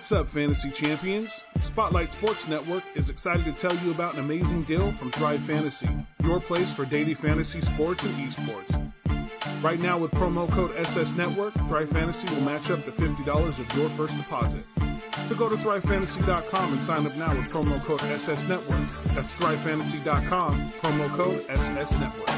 What's up, Fantasy Champions? Spotlight Sports Network is excited to tell you about an amazing deal from Thrive Fantasy, your place for daily fantasy sports and esports. Right now with promo code SS Network, Thrive Fantasy will match up to $50 of your first deposit. So go to thrivefantasy.com and sign up now with promo code SS Network. That's thrivefantasy.com, promo code SS Network.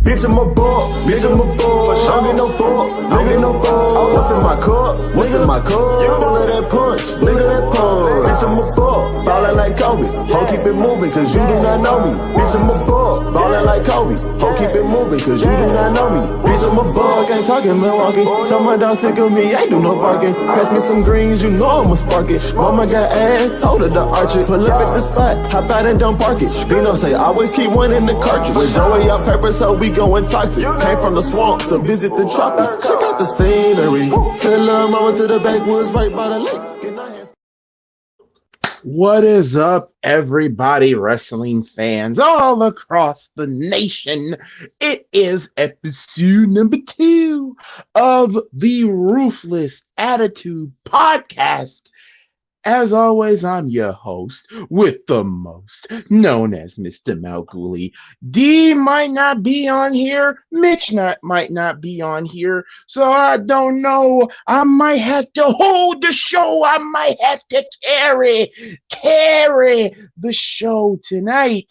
Bitch, I'm a ball, bitch, I'm a ball. Don't get no ball, don't get no ball. What's in my cup? What's in my cup? All of that punch, look at that punch. Bitch, I'm a ball, ballin' like Kobe. Ho, keep it moving, cause you do not know me. Bitch, I'm a ball, ballin' like Kobe. Ho, keep it moving, cause you do not know me. Bitch, I'm a ball, can't talk in Milwaukee. Tell my dog sick of me, ain't do no barking. Pass me some greens, you know I'ma spark it. Mama got ass, told her to arch it. Pull up at the spot, hop out and don't park it. Bino say, always keep one in the cartridge. With Joey on purpose, so we going toxic. Came from the swamp to visit the tropics. Check out the scenery. Tell little mama to the backwoods right by the lake. What is up, everybody, wrestling fans all across the nation? It is episode number 2 of the Ruthless Attitude Podcast. As always, I'm your host with the most, known as Mr. Malcgoolie. D might not be on here. Mitch might not be on here. So I don't know. I might have to hold the show. I might have to carry the show tonight.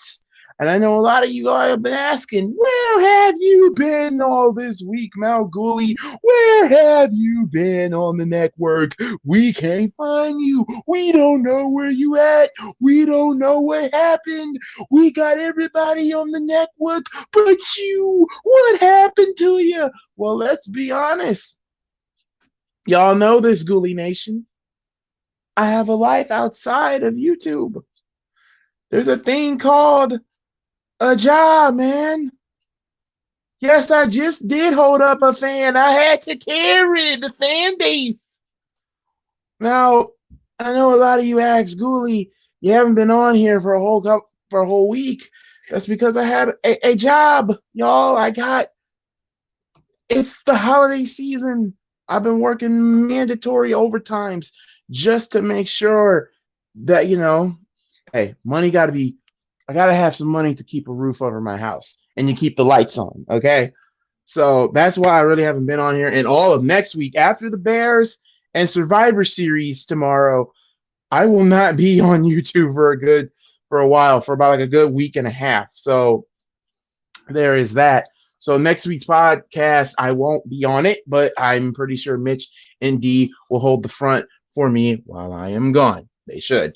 And I know a lot of you all have been asking, where have you been all this week, Malcgoolie? Where have you been on the network? We can't find you. We don't know where you at. We don't know what happened. We got everybody on the network but you. What happened to you? Well, let's be honest. Y'all know this, Ghoulie Nation. I have a life outside of YouTube. There's a thing called a job, man. Yes, I just did hold up a fan. I had to carry the fan base. Now, I know a lot of you asked, Ghoulie, you haven't been on here for a whole week. That's because I had a job, y'all. It's the holiday season. I've been working mandatory overtimes just to make sure that, hey, I gotta have some money to keep a roof over my house and to keep the lights on, okay? So that's why I really haven't been on here. And all of next week, after the Bears and Survivor Series tomorrow, I will not be on YouTube for a while, for about like a good week and a half. So there is that. So next week's podcast, I won't be on it, but I'm pretty sure Mitch and D will hold the front for me while I am gone. They should.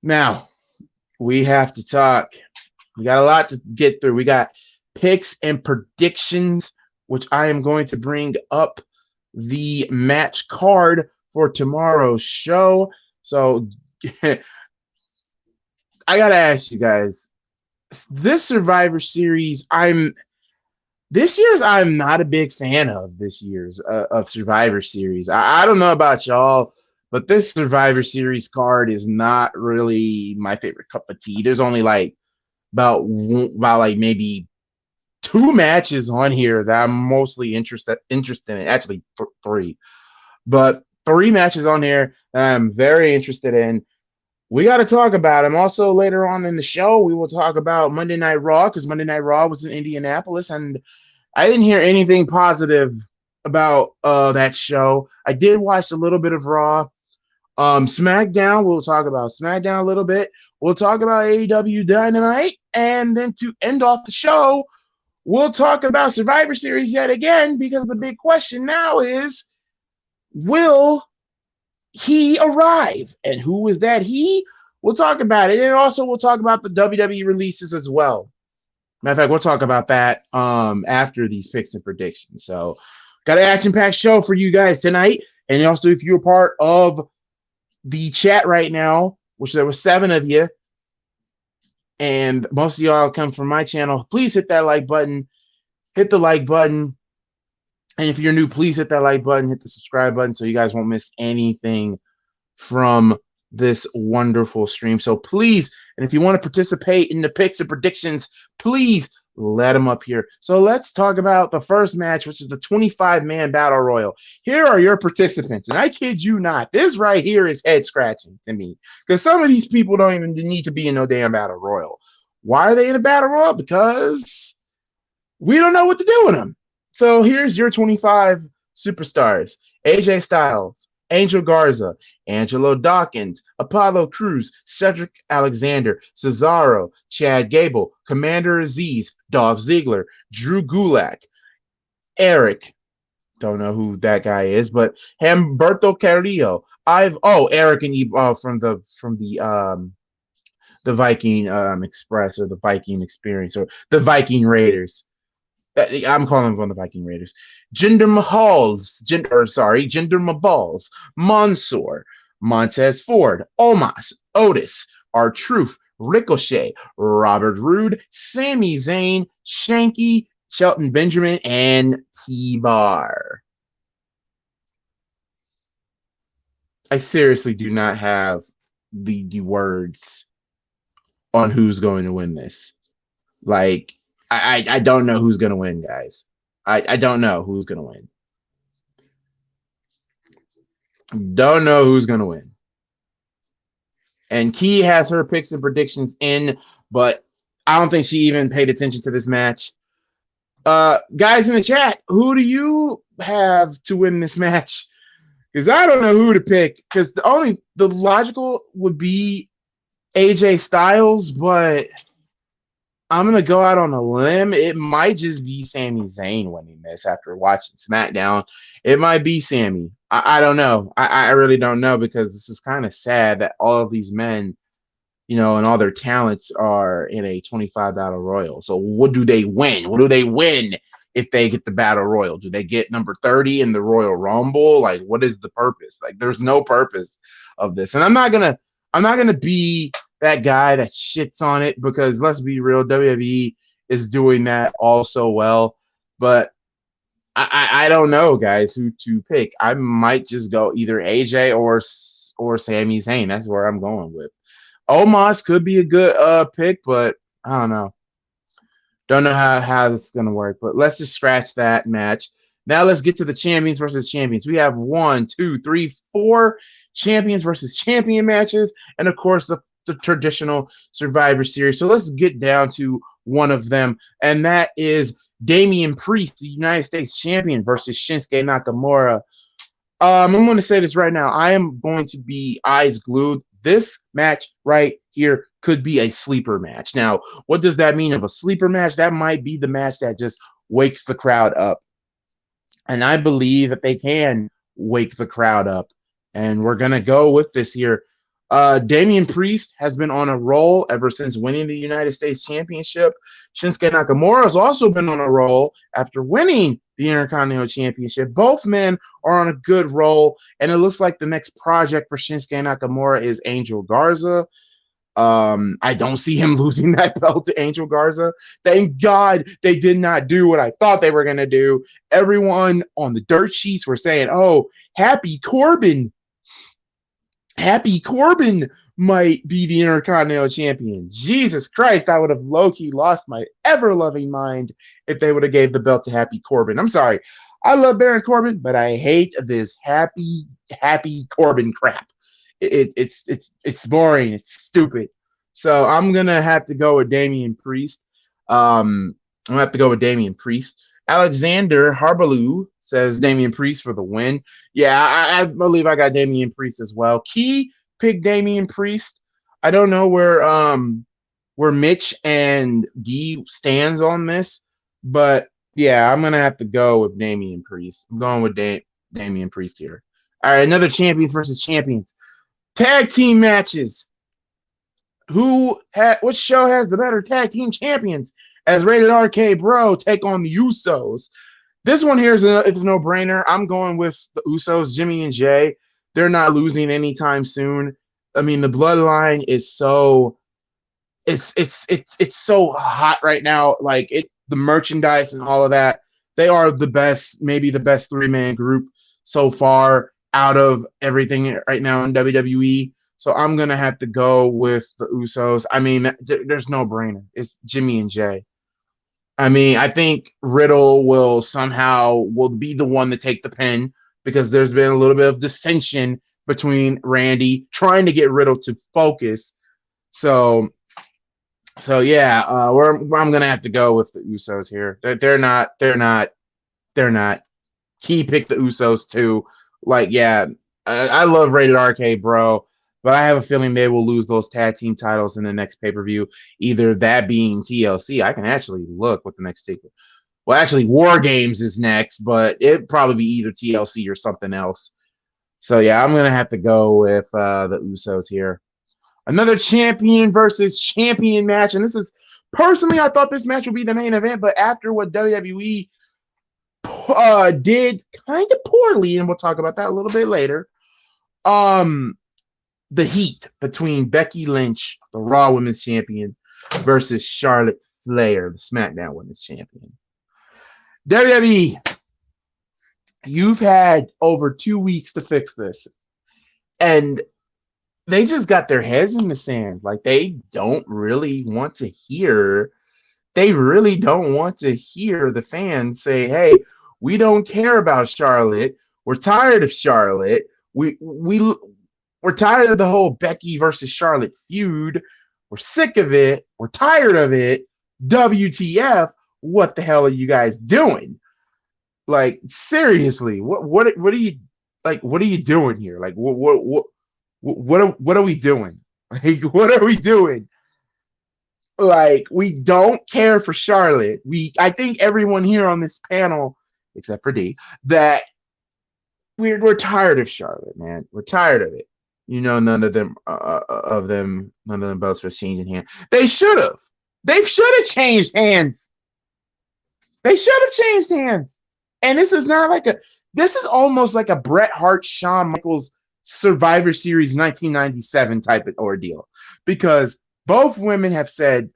Now, we have to talk. We got a lot to get through. We got picks and predictions, which I am going to bring up the match card for tomorrow's show. So I got to ask you guys, this Survivor Series, I'm not a big fan of this year's of Survivor Series. I don't know about y'all, but this Survivor Series card is not really my favorite cup of tea. There's only about maybe 2 matches on here that I'm mostly interested in. Actually, 3. But 3 matches on here that I'm very interested in. We got to talk about them. Also, later on in the show, we will talk about Monday Night Raw, because Monday Night Raw was in Indianapolis, and I didn't hear anything positive about that show. I did watch a little bit of Raw. SmackDown, we'll talk about SmackDown a little bit. We'll talk about AEW Dynamite. And then to end off the show, we'll talk about Survivor Series yet again, because the big question now is, will he arrive? And who is that he? We'll talk about it. And also we'll talk about the WWE releases as well. Matter of fact, we'll talk about that after these picks and predictions. So got an action-packed show for you guys tonight. And also, if you're part of the chat right now, which there were 7 of you, and most of y'all come from my channel, please hit that like button. Hit the like button. And if you're new, please hit that like button, hit the subscribe button so you guys won't miss anything from this wonderful stream. So please, and if you want to participate in the picks and predictions, please let them up here. So let's talk about the first match, which is the 25-man battle royal. Here are your participants, and I kid you not, this right here is head scratching to me, because some of these people don't even need to be in no damn battle royal. Why are they in a battle royal? Because we don't know what to do with them. So here's your 25 superstars: AJ Styles, Angel Garza, Angelo Dawkins, Apollo Crews, Cedric Alexander, Cesaro, Chad Gable, Commander Aziz, Dolph Ziggler, Drew Gulak, Eric, don't know who that guy is, but Humberto Carrillo, Eric and from the Viking Express, or the Viking Experience, or the Viking Raiders. I'm calling them the Viking Raiders. Jinder Mahal's, Mansoor, Montez Ford, Omos, Otis, R-Truth, Ricochet, Robert Roode, Sami Zayn, Shanky, Shelton Benjamin, and T-Bar. I seriously do not have the words on who's going to win this. Like, I don't know who's going to win, guys. I don't know who's going to win. Don't know who's going to win. And Key has her picks and predictions in, but I don't think she even paid attention to this match. Guys in the chat, who do you have to win this match? Because I don't know who to pick. Because the logical would be AJ Styles, but I'm going to go out on a limb. It might just be Sami Zayn winning this after watching SmackDown. It might be Sami. I don't know. I really don't know, because this is kind of sad that all of these men, and all their talents are in a 25 battle royal. So what do they win? What do they win if they get the battle royal? Do they get number 30 in the Royal Rumble? Like, what is the purpose? Like, there's no purpose of this. And I'm not gonna be that guy that shits on it, because let's be real, WWE is doing that all so well. But I don't know, guys, who to pick. I might just go either AJ or Sami Zayn. That's where I'm going with. Omos could be a good pick, but I don't know. Don't know how this is gonna work. But let's just scratch that match. Now let's get to the champions versus champions. We have 1, 2, 3, 4 champions versus champion matches, and of course the traditional Survivor Series. So let's get down to one of them, and that is Damian Priest, the United States champion, versus Shinsuke Nakamura. I'm going to say this right now. I am going to be eyes glued. This match right here could be a sleeper match. Now, what does that mean of a sleeper match? That might be the match that just wakes the crowd up. And I believe that they can wake the crowd up. And we're going to go with this here. Damian Priest has been on a roll ever since winning the United States Championship. Shinsuke Nakamura has also been on a roll after winning the Intercontinental Championship. Both men are on a good roll, and it looks like the next project for Shinsuke Nakamura is Angel Garza. I don't see him losing that belt to Angel Garza. Thank God they did not do what I thought they were going to do. Everyone on the dirt sheets were saying, oh, Happy Corbin might be the Intercontinental Champion. Jesus Christ, I would have low-key lost my ever-loving mind if they would have gave the belt to Happy Corbin. I'm sorry. I love Baron Corbin, but I hate this Happy Corbin crap. It's boring. It's stupid. So I'm going to have to go with Damian Priest. Alexander Harbaloo says Damian Priest for the win. Yeah, I believe I got Damian Priest as well. Key picked Damian Priest. I don't know where Mitch and D stands on this. But yeah, I'm gonna have to go with Damian Priest. I'm going with Damian Priest here. All right, another champions versus champions. Tag team matches. Which show has the better tag team champions? As Rated RK Bro take on the Usos. This one here it's a no-brainer. I'm going with the Usos, Jimmy and Jay. They're not losing anytime soon. I mean, the bloodline is so it's so hot right now. Like the merchandise and all of that. They are the best, maybe the best three-man group so far out of everything right now in WWE. So I'm gonna have to go with the Usos. I mean, there's no brainer. It's Jimmy and Jay. I mean, I think Riddle will be the one to take the pin because there's been a little bit of dissension between Randy trying to get Riddle to focus. So yeah, I'm gonna have to go with the Usos here. They're not. He picked the Usos too. Like, yeah, I love Rated RK, bro, but I have a feeling they will lose those tag team titles in the next pay-per-view. Either that being TLC. I can actually look what the next tape. Well, actually, War Games is next, but it'd probably be either TLC or something else. So yeah, I'm gonna have to go with the Usos here. Another champion versus champion match, and this is personally, I thought this match would be the main event, but after what WWE did kind of poorly, and we'll talk about that a little bit later. The heat between Becky Lynch, the Raw Women's Champion, versus Charlotte Flair, the SmackDown Women's Champion. WWE, you've had over 2 weeks to fix this, and they just got their heads in the sand. Like, they really don't want to hear the fans say, hey, we don't care about Charlotte. We're tired of Charlotte. We're tired of the whole Becky versus Charlotte feud. We're sick of it. We're tired of it. WTF, what the hell are you guys doing? Like, seriously, what are you doing here? Like, what are we doing? Like, what are we doing? Like, we don't care for Charlotte. I think everyone here on this panel, except for D, that we're tired of Charlotte, man. We're tired of it. You know, none of them both was changing hands. They should have. They should have changed hands. They should have changed hands. And this is almost like a Bret Hart, Shawn Michaels Survivor Series 1997 type of ordeal, because both women have said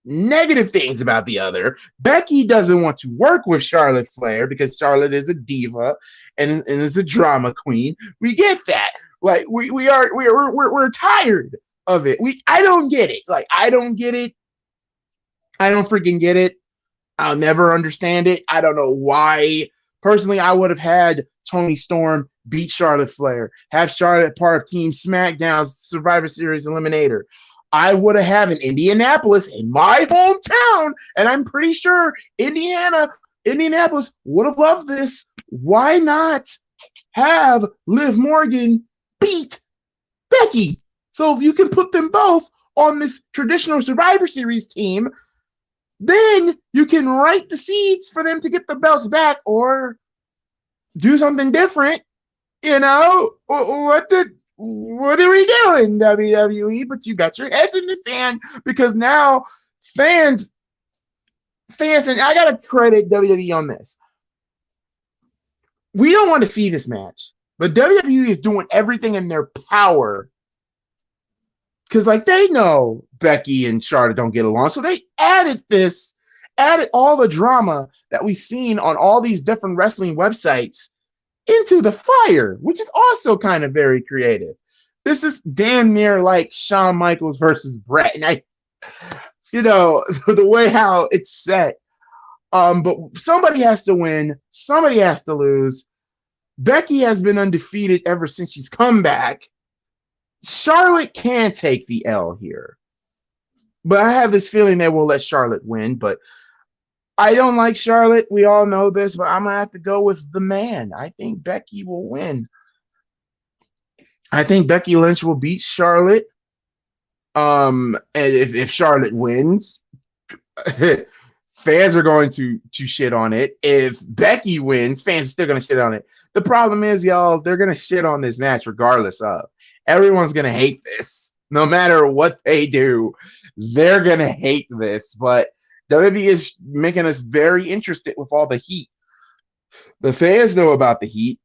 negative things about the other. Becky doesn't want to work with Charlotte Flair because Charlotte is a diva and is a drama queen. We get that. Like, we're tired of it. I don't get it. Like, I don't get it. I don't freaking get it. I'll never understand it. I don't know why. Personally, I would have had Toni Storm beat Charlotte Flair, have Charlotte part of Team SmackDown's Survivor Series Eliminator. I would have had an Indianapolis in my hometown, and I'm pretty sure Indianapolis would have loved this. Why not have Liv Morgan beat Becky? So if you can put them both on this traditional Survivor Series team, then you can write the seeds for them to get the belts back or do something different. You know, what are we doing, WWE? But you got your heads in the sand because now fans, and I got to credit WWE on this. We don't want to see this match, but WWE is doing everything in their power because, like, they know Becky and Charlotte don't get along. So they added all the drama that we've seen on all these different wrestling websites into the fire, which is also kind of very creative. This is damn near like Shawn Michaels versus Bret. And the way how it's set. But somebody has to win. Somebody has to lose. Becky has been undefeated ever since she's come back. Charlotte can take the L here. But I have this feeling they will let Charlotte win. But I don't like Charlotte. We all know this. But I'm going to have to go with the man. I think Becky will win. I think Becky Lynch will beat Charlotte. And if Charlotte wins, Fans are going to shit on it. If Becky wins, fans are still going to shit on it. The problem is, y'all, they're going to shit on this match regardless of. Everyone's going to hate this. No matter what they do, they're going to hate this. But WWE is making us very interested with all the heat. The fans know about the heat.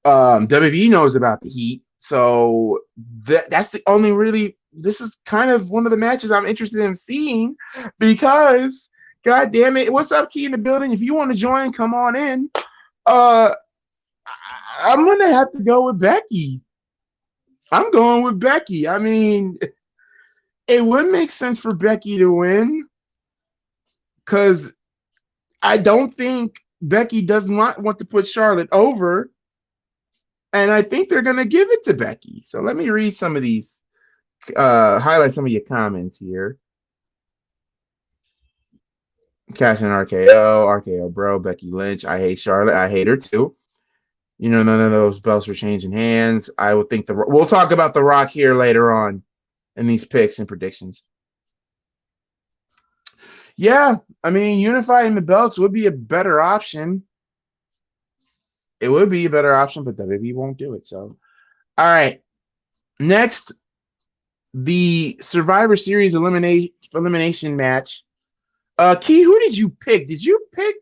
WWE knows about the heat. So that's the only really, this is kind of one of the matches I'm interested in seeing because, God damn it, what's up, Key in the building? If you want to join, come on in. I'm going to have to go with Becky. I'm going with Becky. I mean, it would make sense for Becky to win because I don't think Becky does not want to put Charlotte over. And I think they're going to give it to Becky. So let me read some of these, highlight some of your comments here. Cash and RKO, bro, Becky Lynch. I hate Charlotte. I hate her too. You know, none of those belts were changing hands. I would think we'll talk about The Rock here later on in these picks and predictions. Yeah, I mean, unifying the belts would be a better option. It would be a better option, but WWE won't do it. So, all right. Next, the Survivor Series elimination match. Key, who did you pick? Did you pick?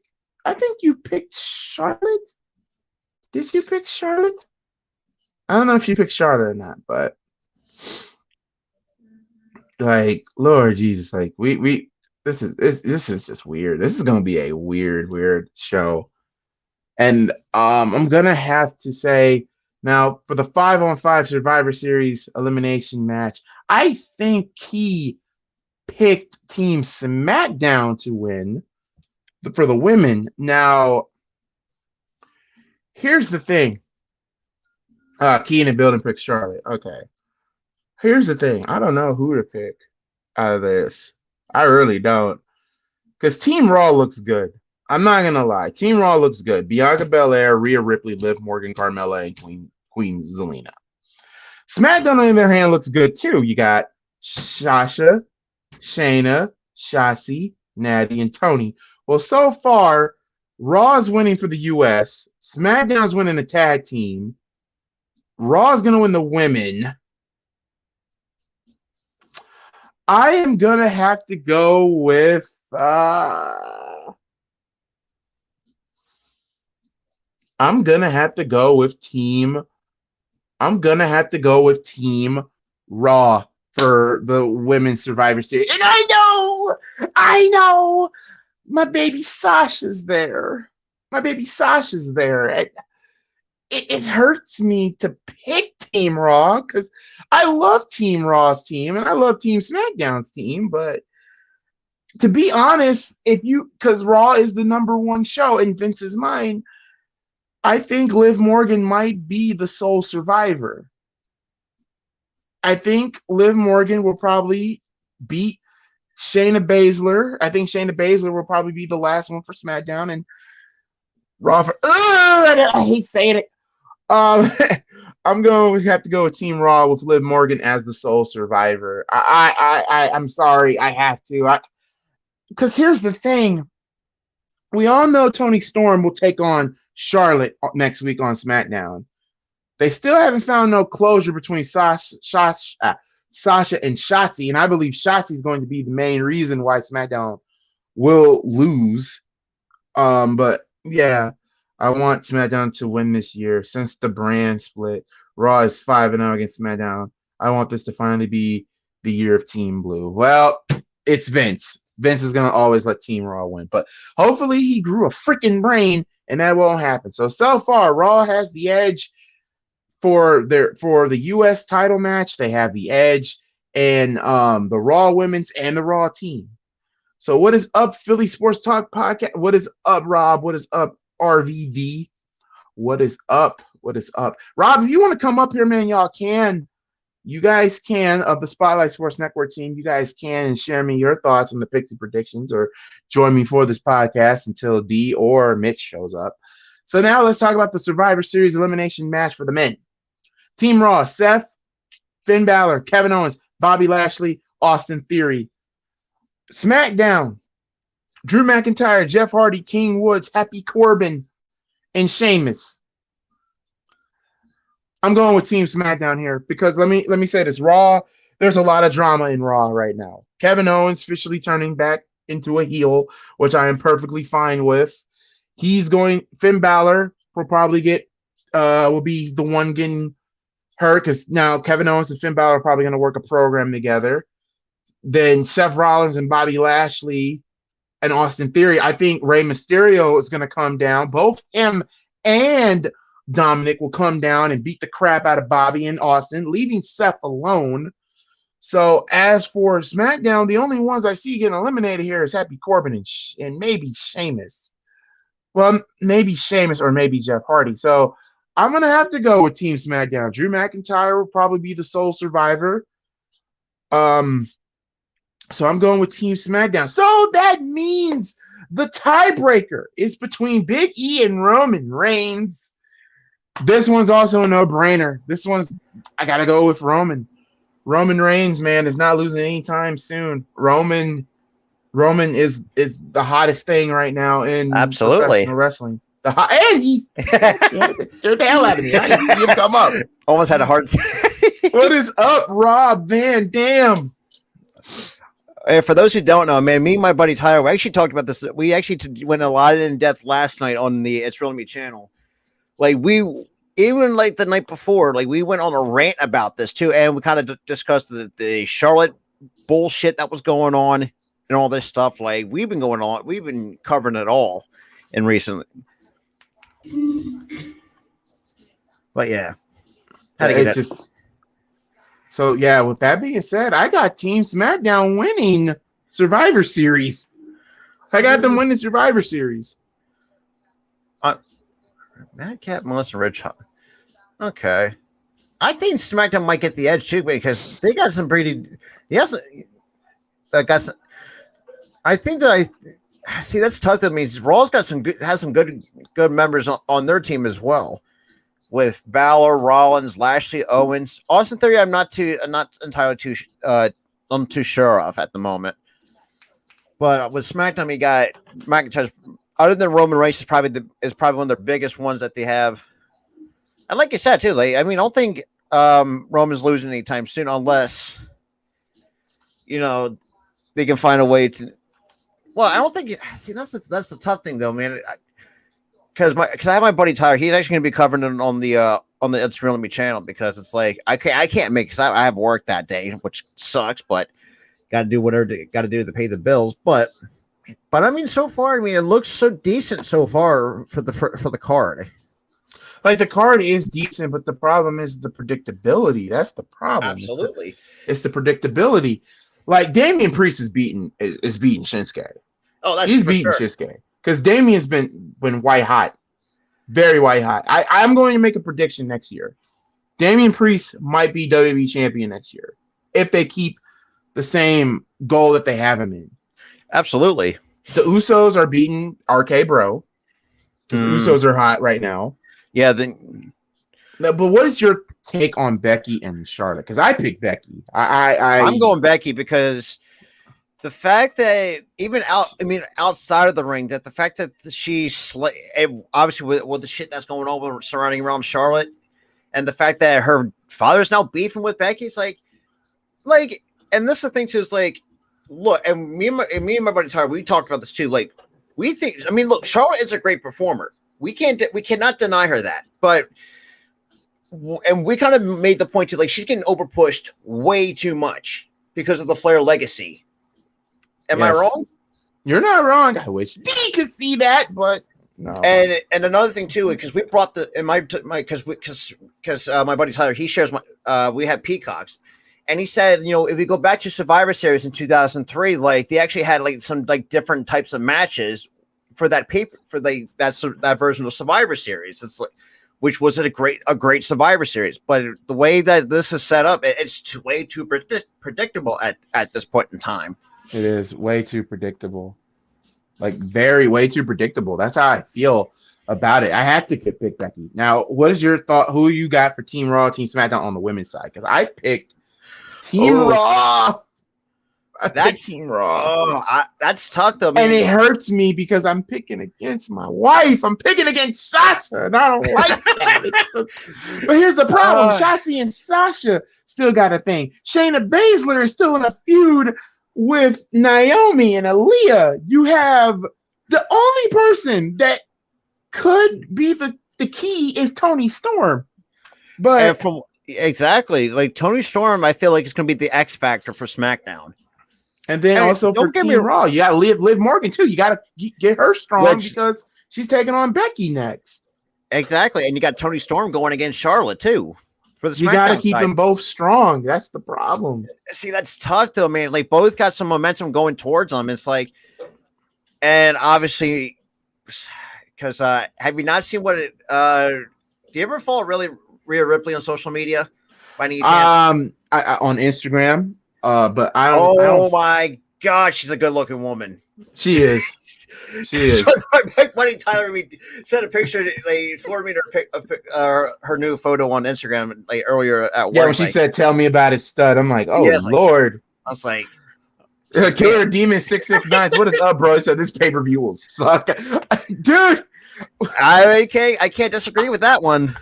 I think you picked Charlotte. Did you pick Charlotte? I don't know if you picked Charlotte or not, but like, Lord Jesus, like this is just weird. This is gonna be a weird show. And I'm gonna have to say now for the 5-on-5 Survivor Series elimination match, I think Key picked Team SmackDown to win for the women. Now, here's the thing. Key in the building picked Charlotte. Okay. Here's the thing. I don't know who to pick out of this. I really don't. Because Team Raw looks good. I'm not going to lie. Team Raw looks good. Bianca Belair, Rhea Ripley, Liv Morgan, Carmella, and Queen Zelina. SmackDown, on the other hand, looks good too. You got Sasha, Shayna, Shotzi, Natty, and Tony. Well, so far, Raw's winning for the U.S. SmackDown's winning the tag team. Raw's going to win the women. I am going to have to go with I'm going to have to go with Team Raw for the Women's Survivor Series. And I know, my baby Sasha's there. It hurts me to pick Team Raw because I love Team Raw's team and I love Team SmackDown's team. But to be honest, because Raw is the #1 show in Vince's mind, I think Liv Morgan might be the sole survivor. I think Liv Morgan will probably beat Shayna Baszler. I think Shayna Baszler will probably be the last one for SmackDown and Raw. I hate saying it. I'm going to have to go with Team Raw with Liv Morgan as the sole survivor. I'm sorry, I have to. Because here's the thing. We all know Toni Storm will take on Charlotte next week on SmackDown. They still haven't found no closure between Sasha and Shotzi, and I believe Shotzi is going to be the main reason why SmackDown will lose. But yeah, I want SmackDown to win this year. Since the brand split, Raw is 5-0 against SmackDown. I want this to finally be the year of Team Blue. Well, it's Vince. Vince is going to always let Team Raw win. But hopefully he grew a freaking brain, and that won't happen. So far, Raw has the edge for the U.S. title match. They have the edge, and the Raw women's and the Raw team. So what is up, Philly Sports Talk Podcast? What is up, Rob? What is up, RVD? What is up? Rob, if you want to come up here, man, y'all can. You guys can, of the Spotlight Sports Network team, you guys can and share me your thoughts on the picks and predictions or join me for this podcast until D or Mitch shows up. So now let's talk about the Survivor Series elimination match for the men. Team Raw, Seth, Finn Balor, Kevin Owens, Bobby Lashley, Austin Theory. SmackDown, Drew McIntyre, Jeff Hardy, King Woods, Happy Corbin, and Sheamus. I'm going with Team SmackDown here because let me say this. Raw, there's a lot of drama in Raw right now. Kevin Owens officially turning back into a heel, which I am perfectly fine with. Finn Balor will probably will be the one getting hurt because now Kevin Owens and Finn Balor are probably going to work a program together. Then Seth Rollins and Bobby Lashley and Austin Theory. I think Rey Mysterio is going to come down. Both him and Dominic will come down and beat the crap out of Bobby and Austin, leaving Seth alone. So as for SmackDown, the only ones I see getting eliminated here is Happy Corbin and maybe Sheamus. Well, maybe Sheamus or maybe Jeff Hardy. So I'm going to have to go with Team SmackDown. Drew McIntyre will probably be the sole survivor. So I'm going with Team SmackDown. So that means the tiebreaker is between Big E and Roman Reigns. This one's also a no-brainer. I got to go with Roman. Roman Reigns, man, is not losing anytime soon. Roman is the hottest thing right now in professional wrestling. And he's scared the hell out of me. I didn't see him come up. Almost had a heart attack. What is up, Rob Van Dam? For those who don't know, man, me and my buddy Tyler, we actually talked about this. We actually went a lot in depth last night on the It's Real Me channel. Like even like the night before, like we went on a rant about this too, and we kind of discussed the Charlotte bullshit that was going on and all this stuff. Like we've been covering it all in recent. But yeah, So yeah. With that being said, I got Team SmackDown winning Survivor Series. I got them winning Survivor Series. Madcap, Melissa, Rich. Okay, I think SmackDown might get the edge too because they got some pretty. Yes, I think that I see that's tough. That means Raw's got has some good members on their team as well, with Balor, Rollins, Lashley, Owens, Austin Theory. I'm not entirely too sure of at the moment. But with SmackDown, you got McIntyre's. Other than Roman Reigns is probably one of their biggest ones that they have. And like you said too, I don't think Roman's losing anytime soon unless they can find a way to. Well, I don't think. See, that's the tough thing though, man. Because I have my buddy Tyler. He's actually going to be covering it on the It's Real Me channel because it's like I can't make because I have work that day, which sucks. But got to do whatever got to do to pay the bills. But I mean, so far, it looks so decent so far for the card. Like the card is decent, but the problem is the predictability. That's the problem. Absolutely, it's the predictability. Like Damian Priest is beating Shinsuke. Oh, he's beating Shinsuke because Damian's been white hot, very white hot. I'm going to make a prediction next year. Damian Priest might be WWE champion next year if they keep the same goal that they have him in. Absolutely. The Usos are beating RK Bro because the Usos are hot right now. Yeah. But what is your take on Becky and Charlotte? Because I picked Becky. I'm going Becky because the fact that even outside of the ring, that the fact that she's obviously with the shit that's going on surrounding around Charlotte, and the fact that her father's now beefing with Becky, it's like, and this is the thing too is like. Look, and me and my buddy Tyler, we talked about this too. Like, we think, look, Charlotte is a great performer. We cannot deny her that. But, and we kind of made the point too, like, she's getting overpushed way too much because of the Flair legacy. Am I wrong? You're not wrong. I wish D could see that, but no. And another thing too, because we brought because my buddy Tyler, he shares we have Peacocks. And he said, if we go back to Survivor Series in 2003, like they actually had like some like different types of matches for that that version of Survivor Series. It's like, which was a great Survivor Series. But the way that this is set up, it's way too predictable at this point in time. It is way too predictable, like way too predictable. That's how I feel about it. I have to pick Becky. Now, what is your thought? Who you got for Team Raw, Team SmackDown on the women's side? Because I picked Team Raw. That's Team Raw. That's tough though, man. And it hurts me because I'm picking against my wife. I'm picking against Sasha, and I don't like that. But here's the problem: Shotzi and Sasha still got a thing. Shayna Baszler is still in a feud with Naomi and Aaliyah. You have the only person that could be the key is Toni Storm. But exactly, like Toni Storm, I feel like it's going to be the X factor for SmackDown. And then also for Team Raw, you got to Liv Morgan too. You got to get her strong because she's taking on Becky next. Exactly, and you got Toni Storm going against Charlotte too. For the SmackDown you got to keep them both strong. That's the problem. See, that's tough though, man. Like both got some momentum going towards them. It's like, and obviously, because have you not seen what it? Do you ever follow Rhea Ripley on social media? By any chance? I on Instagram. But I don't. Oh my God, she's a good-looking woman. She is. She is. Buddy Tyler sent a picture. They forwarded me her new photo on Instagram like earlier at work. Yeah, when she said, "Tell me about it, stud," I'm like, "Oh Lord!" I was like, "Killer Demon 669. What is up, bro?" He said, "This pay-per-view will suck, dude." I can't disagree with that one.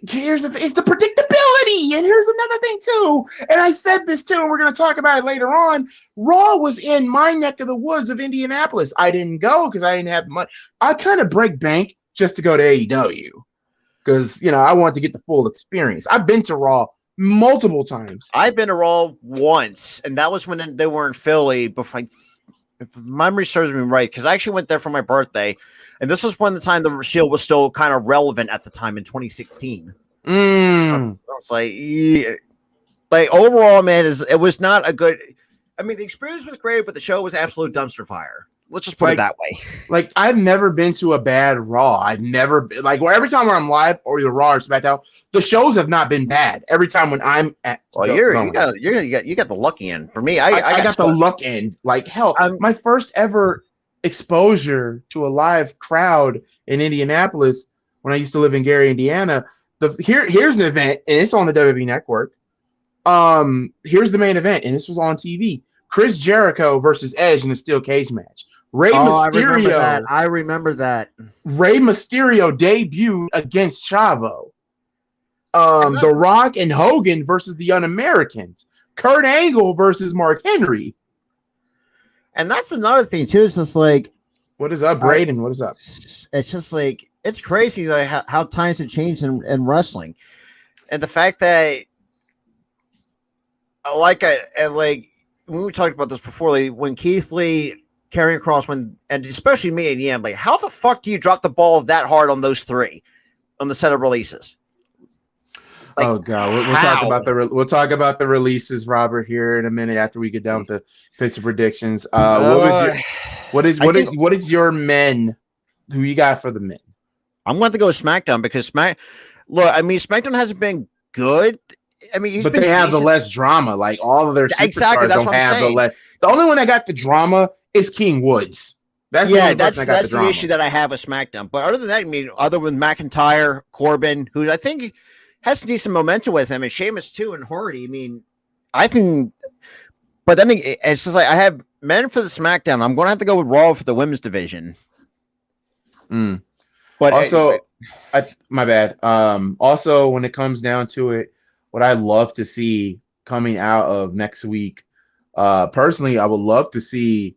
Here's the thing, it's the predictability, and here's another thing too. And I said this too, and we're going to talk about it later on. Raw was in my neck of the woods of Indianapolis. I didn't go because I didn't have money. I kind of break bank just to go to AEW because I want to get the full experience. I've been to Raw multiple times. I've been to Raw once, and that was when they were in Philly. Before, if memory serves me right, because I actually went there for my birthday. And this was when the time the Shield was still kind of relevant at the time in 2016. I was like overall, man, it was not a good. I mean, the experience was great, but the show was absolute dumpster fire. Let's just put it that way. Like I've never been to a bad Raw. I've never been, every time when I'm live or either Raw or SmackDown, the shows have not been bad. Every time when I'm at, you got the lucky end. For me, I got the luck end. Like hell, my first ever exposure to a live crowd in Indianapolis when I used to live in Gary, Indiana. Here's the event, and it's on the WWE Network. Here's the main event, and this was on TV. Chris Jericho versus Edge in a steel cage match. Mysterio. I remember that. Rey Mysterio debuted against Chavo. The Rock and Hogan versus the Un-Americans. Kurt Angle versus Mark Henry. And that's another thing too. It's just like, what is up, Braden? What is up? It's just like it's crazy like how times have changed in wrestling, and the fact that, like when we talked about this before, like when Keith Lee, Karrion Kross, and especially me and Yam, like how the fuck do you drop the ball that hard on those three on the set of releases? Like, oh God, we'll talk about the releases, Robert, here in a minute after we get down with the picks and predictions. What is your men? Who you got for the men? I'm going to go with SmackDown because SmackDown hasn't been good. I mean, but they have the less drama. Like all of their superstars don't have the less. The only one that got the drama is King Woods. That's the issue that I have with SmackDown. But other than that, I mean, other than McIntyre, Corbin, who I think has some decent momentum with him, and Sheamus too, and Hardy. I mean, I think, but then it's just like I have men for the SmackDown. I'm going to have to go with Raw for the women's division. But also, my bad. Also, when it comes down to it, what I love to see coming out of next week, personally, I would love to see.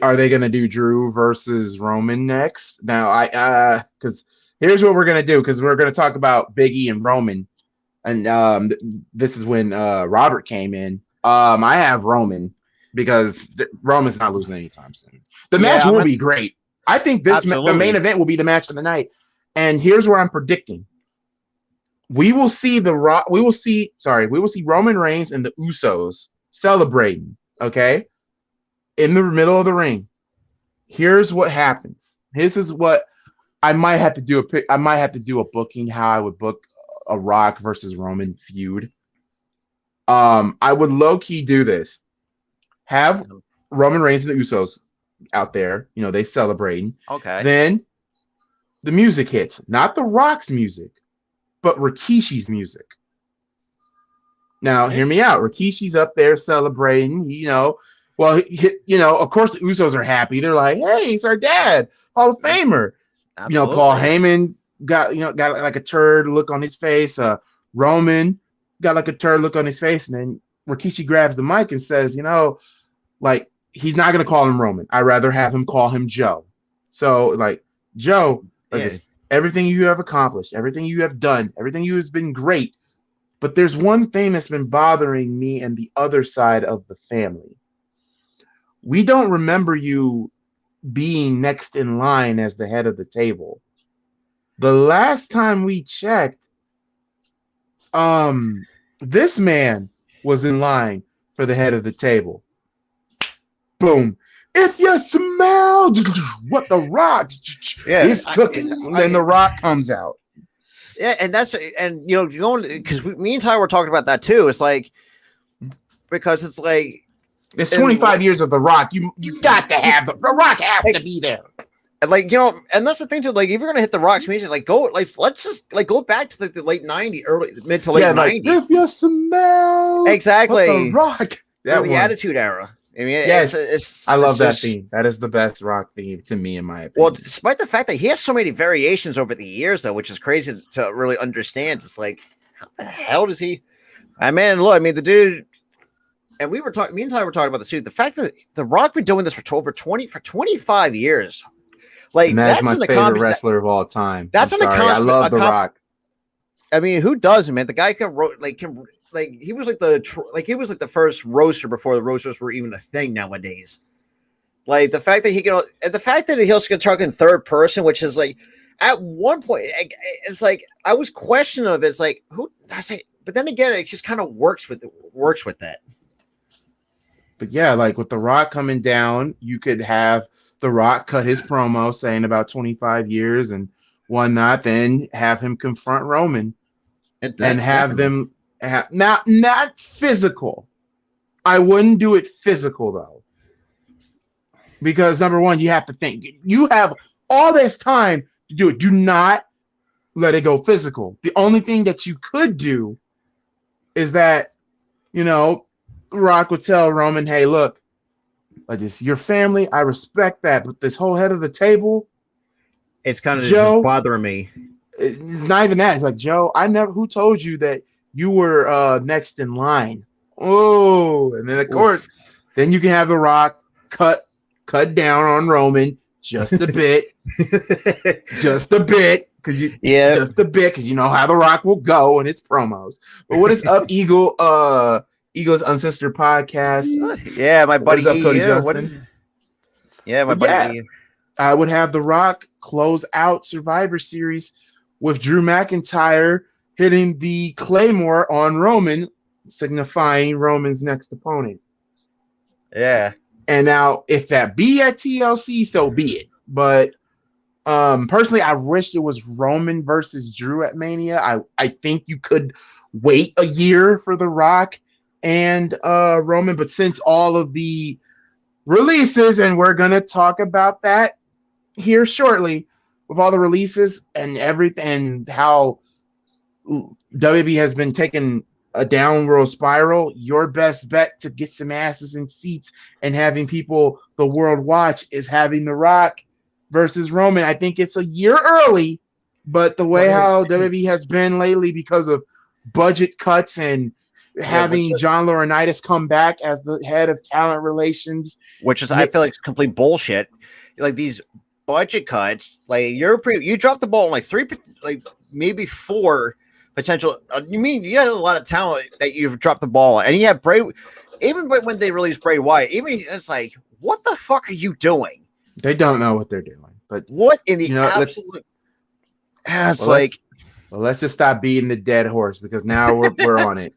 Are they going to do Drew versus Roman next? Now, because here's what we're going to do, because we're going to talk about Big E and Roman. And this is when Robert came in. I have Roman because Roman's not losing anytime soon. The match will be great. I think the main event will be the match of the night. And here's where I'm predicting. We will see Roman Reigns and the Usos celebrating, okay? In the middle of the ring. Here's what happens. This is what I might have to do a booking, how I would book a Rock versus Roman feud. I would low-key do this. Have Roman Reigns and the Usos out there, they celebrating. Okay. Then the music hits. Not the Rock's music, but Rikishi's music. Now, hear me out. Rikishi's up there celebrating. Well, of course, the Usos are happy. They're like, "Hey, he's our dad, Hall of Famer." Absolutely. Paul Heyman got like a turd look on his face. Roman got like a turd look on his face, and then Rikishi grabs the mic and says, like he's not gonna call him Roman. I'd rather have him call him Joe. So, like, Joe, everything you have accomplished, everything you have done, everything you has been great. But there's one thing that's been bothering me and the other side of the family. We don't remember you being next in line as the head of the table. The last time we checked, this man was in line for the head of the table. Boom. If you smell what the Rock is cooking, then the Rock comes out. Yeah, and because me and Ty were talking about that too. It's like, because it's like, it's 25 years of the Rock. You got to have the Rock has to be there. And and that's the thing too. Like, if you're gonna hit the Rock's music, let's just go back to the late '90s, mid to late '90s. Like, if you smell exactly the Rock, the Attitude Era. I mean, I love that theme. That is the best Rock theme to me, in my opinion. Well, despite the fact that he has so many variations over the years, though, which is crazy to really understand. It's like, how the hell does he? The dude, and me and Ty were talking about this too. The fact that the Rock been doing this for 25 years, like, that's my favorite wrestler of all time. That's I love the Rock. I mean, who doesn't, man? The guy he was like the first roaster before the roasters were even a thing nowadays. Like, the fact that he'll talk in third person, which is like, at one point, it's like, I was questioning of it. It's like, who I say, but then again, it just kind of works with that. But yeah, like with the Rock coming down, you could have the Rock cut his promo saying about 25 years and whatnot, then have him confront Roman and have them not physical. I wouldn't do it physical though, because number one, you have to think. You have all this time to do it. Do not let it go physical. The only thing that you could do is that, Rock would tell Roman, "Hey, look, like this, your family, I respect that, but this whole head of the table, it's kind of just bothering me." It's not even that. It's like, Joe, who told you that you were next in line? Oh, and then of course, then you can have the Rock cut down on Roman just a bit, just a bit, because you know how the Rock will go in his promos. But what is up, Eagle's Uncensored Podcast? Yeah, my buddy. What is up, Cody Johnson? My buddy. Yeah, I would have the Rock close out Survivor Series with Drew McIntyre hitting the Claymore on Roman, signifying Roman's next opponent. Yeah. And now, if that be at TLC, so be it. But personally, I wish it was Roman versus Drew at Mania. I think you could wait a year for The Rock and Roman, but since all of the releases, and we're going to talk about that here shortly, with all the releases and everything, and how WWE has been taking a downward spiral, your best bet to get some asses in seats and having the world watch, is having The Rock versus Roman. I think it's a year early, but the way how WWE has been lately, because of budget cuts and having John Laurinaitis come back as the head of talent relations, which is, I feel like, it's complete bullshit. Like, these budget cuts, like, you dropped the ball on maybe 4 potential. You mean you had a lot of talent that you've dropped the ball on, and you have Bray. Even when they released Bray Wyatt, it's like, what the fuck are you doing? They don't know what they're doing. But what in the absolute? Let's just stop beating the dead horse, because now we're on it.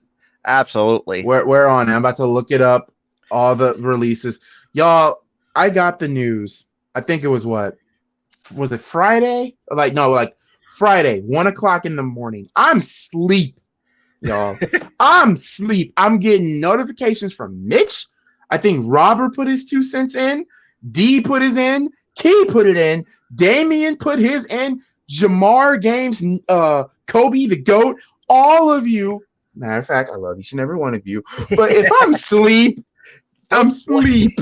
Absolutely, we're on it. I'm about to look it up. All the releases, y'all. I got the news. I think it was it Friday? Friday, 1:00 in the morning. I'm asleep, y'all. I'm asleep. I'm getting notifications from Mitch. I think Robert put his 2 cents in. D put his in. Key put it in. Damian put his in. Jamar Games, Kobe the GOAT. All of you Matter of fact, I love each and every one of you. But if I'm asleep, I'm asleep.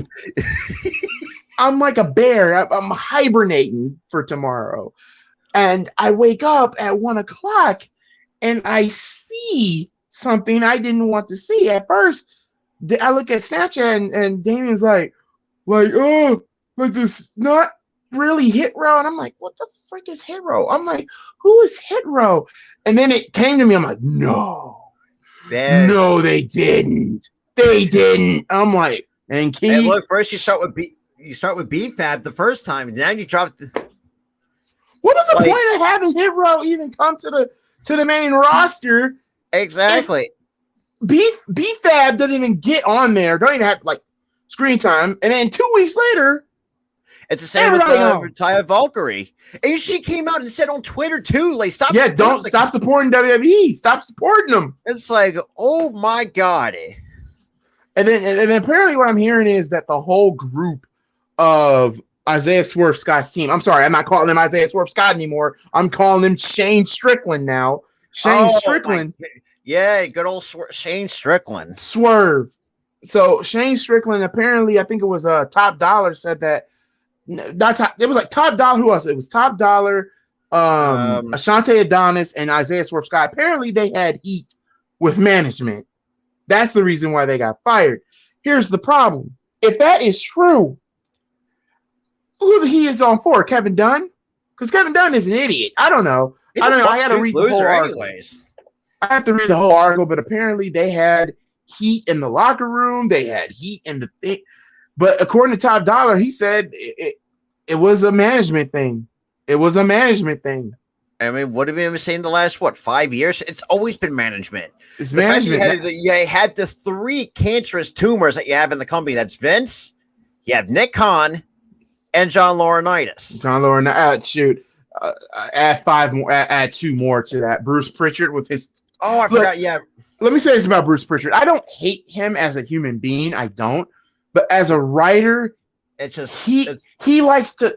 I'm like a bear. I'm hibernating for tomorrow. And I wake up at 1 o'clock and I see something I didn't want to see. At first, I look at Snapchat and Damien's like, oh, like this not really Hit Row. And I'm like, what the frick is Hit Row? I'm like, who is Hit Row? And then it came to me. I'm like, no, they didn't. They didn't. I'm like, and Keith. And look, first you start with BFAB the first time, and then you drop the. What was the point of having Hit Row even come to the main roster? Exactly. BFAB doesn't even get on there. Don't even have screen time. And then 2 weeks later, it's the same with Taya Valkyrie. And she came out and said on Twitter too, like, stop. Yeah, don't stop supporting WWE. Stop supporting them. It's like, oh my god. And then apparently what I'm hearing is that the whole group of Isaiah Swerve Scott's team. I'm sorry, I'm not calling him Isaiah Swerve Scott anymore. I'm calling him Shane Strickland now. Shane Strickland. Yeah, good old Shane Strickland. Swerve. So Shane Strickland, apparently, I think it was Top Dollar said that. It was like Top Dollar. Who else? It was Top Dollar, Ashante Adonis, and Isaiah Swerve Scott. Apparently, they had heat with management. That's the reason why they got fired. Here's the problem. If that is true, who he is on for? Kevin Dunn? Because Kevin Dunn is an idiot. I don't know. I had to read the whole article. I have to read the whole article, but apparently they had heat in the locker room. They had heat in the thing. But according to Top Dollar, he said it was a management thing. It was a management thing. I mean, what have we been saying the last, 5 years? It's always been management. It's management. You had the 3 cancerous tumors that you have in the company. That's Vince, you have Nick Khan, and John Laurinaitis. Add 2 more to that. Bruce Pritchard with his. Oh, I forgot. Yeah. Let me say this about Bruce Pritchard. I don't hate him as a human being. I don't. But as a writer, it's just he likes to.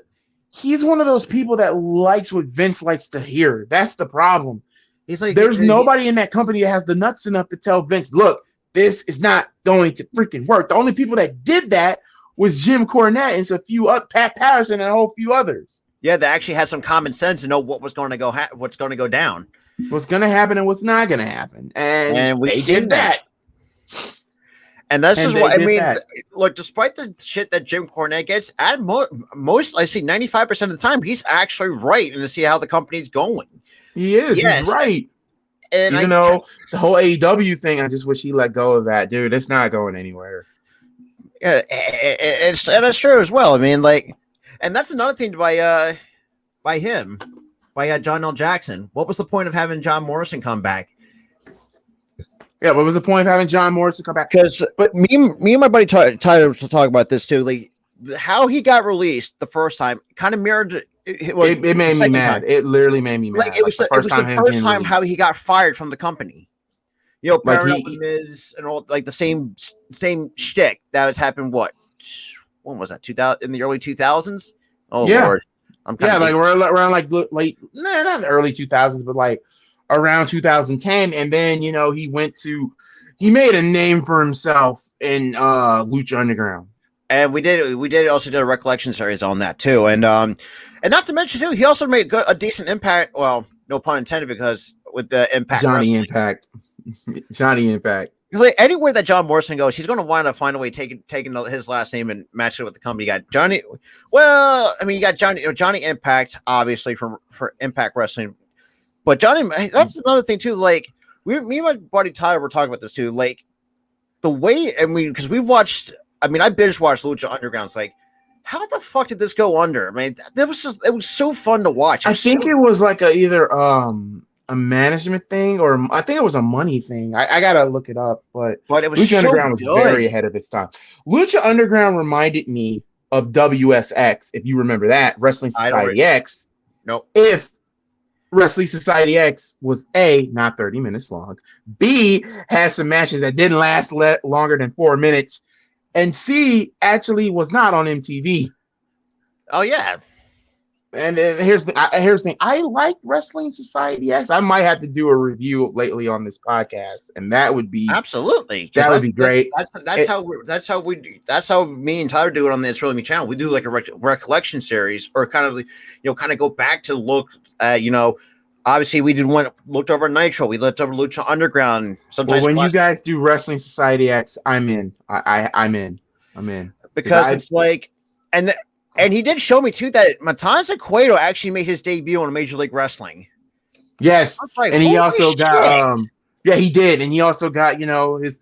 He's one of those people that likes what Vince likes to hear. That's the problem. He's like, there's nobody in that company that has the nuts enough to tell Vince, look, this is not going to freaking work. The only people that did that was Jim Cornette and a few Pat Patterson and a whole few others. Yeah, they actually had some common sense to know what was going to go what's going to go down. What's going to happen and what's not going to happen. And they did that. And this is what I mean. Look, despite the shit that Jim Cornette gets, at most, I see 95% of the time, he's actually right and to see how the company's going. He is. Yes. He's right. And even though the whole AEW thing, I just wish he let go of that, dude. It's not going anywhere. Yeah, it's true as well. I mean, and that's another thing by him, by John L. Jackson. What was the point of having John Morrison come back? Yeah, what was the point of having John Morrison come back? But me and my buddy Tyler to talk about this too. Like how he got released the first time kind of mirrored. It made me mad. It literally made me mad. Like it was the first time how he got fired from the company. You know, parallel with Miz and all like the same shtick that was happened. When was that? 2000 in the early 2000s. Oh yeah. Lord, we're around like late, not the early 2000s, but like around 2010, and then he made a name for himself in Lucha Underground. And we also did a recollection series on that too, and not to mention too, he also made a decent impact. Well, no pun intended, because with the Impact, Johnny Impact. Because like anywhere that John Morrison goes, he's going to find a way taking his last name and match it with the company. You got Johnny. Well, I mean, you got Johnny Impact, obviously for Impact Wrestling. But Johnny, that's another thing too. Like me and my buddy Tyler were talking about this too. Like the way, because we've watched. I mean, I binge watched Lucha Underground. It's like, how the fuck did this go under? I mean, it was so fun to watch. I think it was like either a management thing or I think it was a money thing. I gotta look it up, but it was Lucha Underground was very ahead of its time. Lucha Underground reminded me of WSX, if you remember that, Wrestling Society X. Nope. If Wrestling Society X was A, not 30 minutes long, B, had some matches that didn't last longer than 4 minutes, and C, actually was not on MTV. Oh, yeah. And then here's the thing. I like Wrestling Society X. I might have to do a review lately on this podcast, and that would be absolutely great. That's how me and Tyler do it on the It's Really Me channel. We do like a recollection series, or kind of go back to look at obviously we looked over Nitro, we looked over Lucha Underground. Sometimes when you guys do Wrestling Society X, I'm in. I'm in because it's like and he did show me too that Matanza Cueto actually made his debut on Major League Wrestling. Yes, like, and he also got he did, and he also got his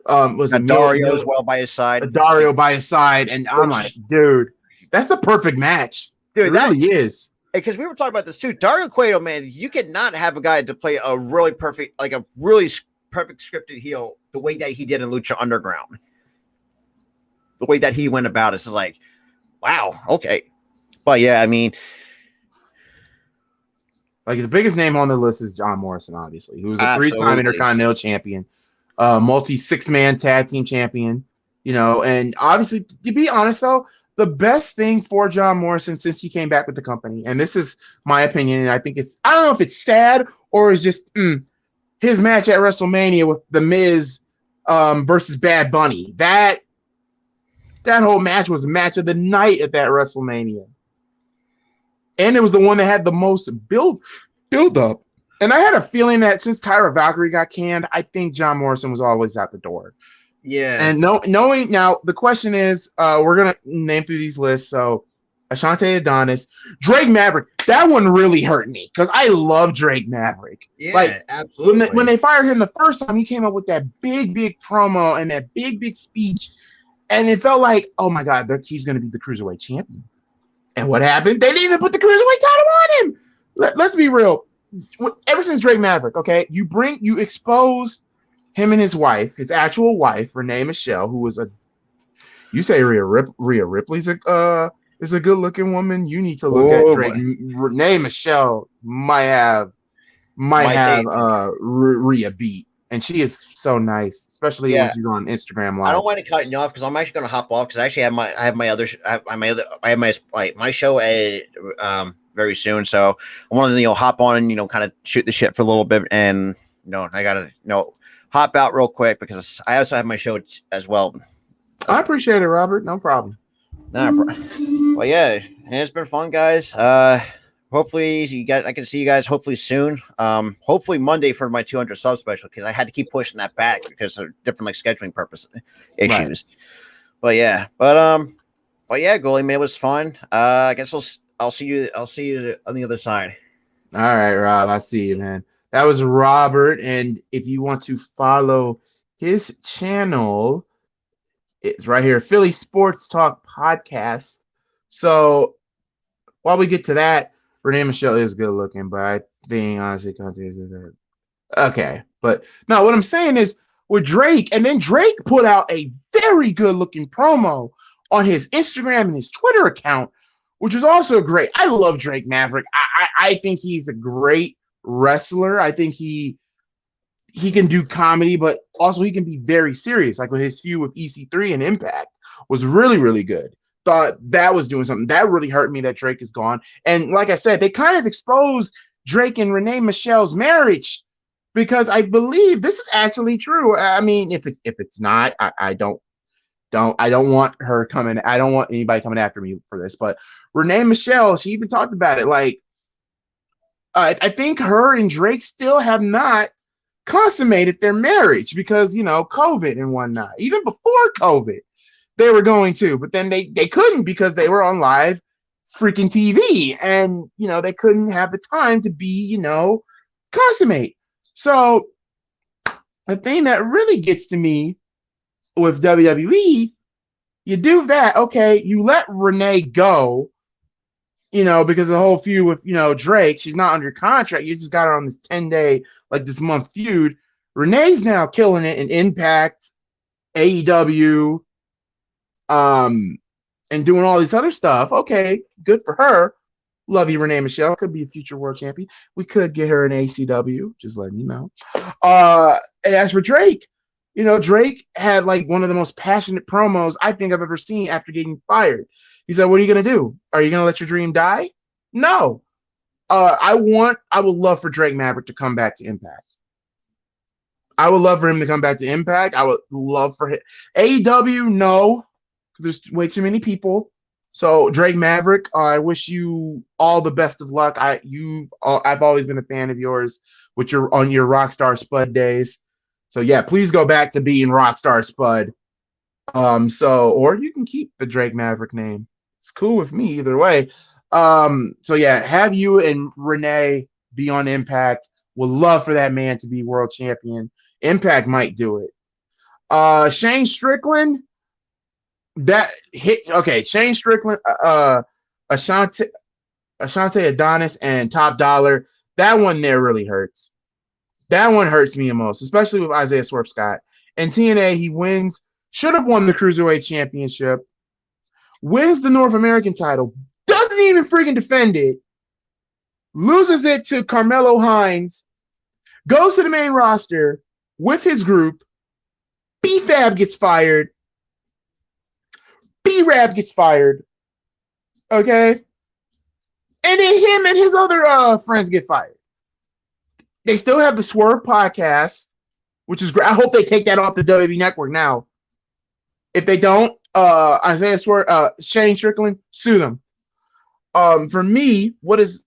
was Dario as well by his side. Dario by his side, and I'm like, dude, that's the perfect match. Dude, it really is. Because we were talking about this too, Dario Cueto, man, you cannot have a guy to play a really perfect scripted heel the way that he did in Lucha Underground. The way that he went about it is like, wow, okay. But yeah, I mean, like the biggest name on the list is John Morrison, obviously, who was a 3-time Intercontinental Champion, multi 6-man tag team champion, and obviously, to be honest though, the best thing for John Morrison since he came back with the company, and this is my opinion, and I think I don't know if it's sad or it's just his match at WrestleMania with The Miz versus Bad Bunny. That whole match was a match of the night at that WrestleMania. And it was the one that had the most build up. And I had a feeling that since Tyra Valkyrie got canned, I think John Morrison was always out the door. Yeah. And knowing now, the question is, we're going to name through these lists. So Ashante Adonis, Drake Maverick. That one really hurt me because I love Drake Maverick. Yeah, absolutely. When they fired him the first time, he came up with that big promo and that big speech. And it felt like, oh my God, he's going to be the Cruiserweight champion. And what happened? They didn't even put the Cruiserweight title on him. Let's be real. Ever since Drake Maverick, okay, you expose him and his wife, his actual wife, Renee Michelle, who was you say Rhea Ripley's is a good looking woman. You need to look at Drake. Renee Michelle might have Rhea beat. And she is so nice, especially when she's on Instagram Live. I don't want to cut you off because I'm actually going to hop off because I actually have my show very soon. So I wanted to hop on and kind of shoot the shit for a little bit, and I got to hop out real quick because I also have my show as well. I appreciate it, Robert. No problem. Well, yeah, it's been fun, guys. Hopefully I can see you guys hopefully soon. Hopefully Monday for my 200 sub special because I had to keep pushing that back because of different scheduling issues. Right. But yeah, Goalie, man, it was fun. I guess I'll see you on the other side. All right, Rob. I see you, man. That was Robert, and if you want to follow his channel, it's right here, Philly Sports Talk Podcast. So while we get to that, Renee Michelle is good looking, but I think honestly, okay. But no, what I'm saying is with Drake, and then Drake put out a very good looking promo on his Instagram and his Twitter account, which was also great. I love Drake Maverick. I think he's a great wrestler. I think he can do comedy, but also he can be very serious. Like with his feud with EC3 and Impact was really, really good. Thought that was doing something. That really hurt me that Drake is gone. And like I said, they kind of exposed Drake and Renee Michelle's marriage because I believe this is actually true. I mean, if it's not, I don't want her coming. I don't want anybody coming after me for this. But Renee Michelle, she even talked about it. Like, I think her and Drake still have not consummated their marriage because COVID and whatnot. Even before COVID, they were going to, but then they couldn't because they were on live freaking TV, and they couldn't have the time to be consummate. So the thing that really gets to me with WWE, you do that, okay, you let Renee go, because the whole feud with Drake, she's not under contract, you just got her on this 10-day, like this month feud. Renee's now killing it in Impact, AEW, and doing all this other stuff. Okay, good for her. Love you, Renee Michelle. Could be a future world champion. We could get her an ACW. Just letting you know. And as for Drake, Drake had like one of the most passionate promos I think I've ever seen after getting fired. He said, "What are you gonna do? Are you gonna let your dream die? No. I would love for Drake Maverick to come back to Impact. I would love for him to come back to Impact. I would love for him. AEW, no. There's way too many people. So Drake Maverick, I wish you all the best of luck. I've always been a fan of yours with your on your Rockstar Spud days. So yeah, please go back to being Rockstar Spud. Or you can keep the Drake Maverick name. It's cool with me either way. So yeah, have you and Renee be on Impact. Would love for that man to be world champion. Impact might do it. Shane Strickland, that hit okay. Shane Strickland, Ashante Adonis, and Top Dollar. That one there really hurts. That one hurts me the most, especially with Isaiah Swerve Scott. And TNA, he wins, should have won the Cruiserweight Championship, wins the North American title, doesn't even freaking defend it, loses it to Carmelo Hayes, goes to the main roster with his group. B-Fab gets fired. B-Rab gets fired. Okay? And then him and his other friends get fired. They still have the Swerve podcast, which is great. I hope they take that off the WWE Network now. If they don't, Isaiah Swerve, Shane Strickland, sue them. For me, what is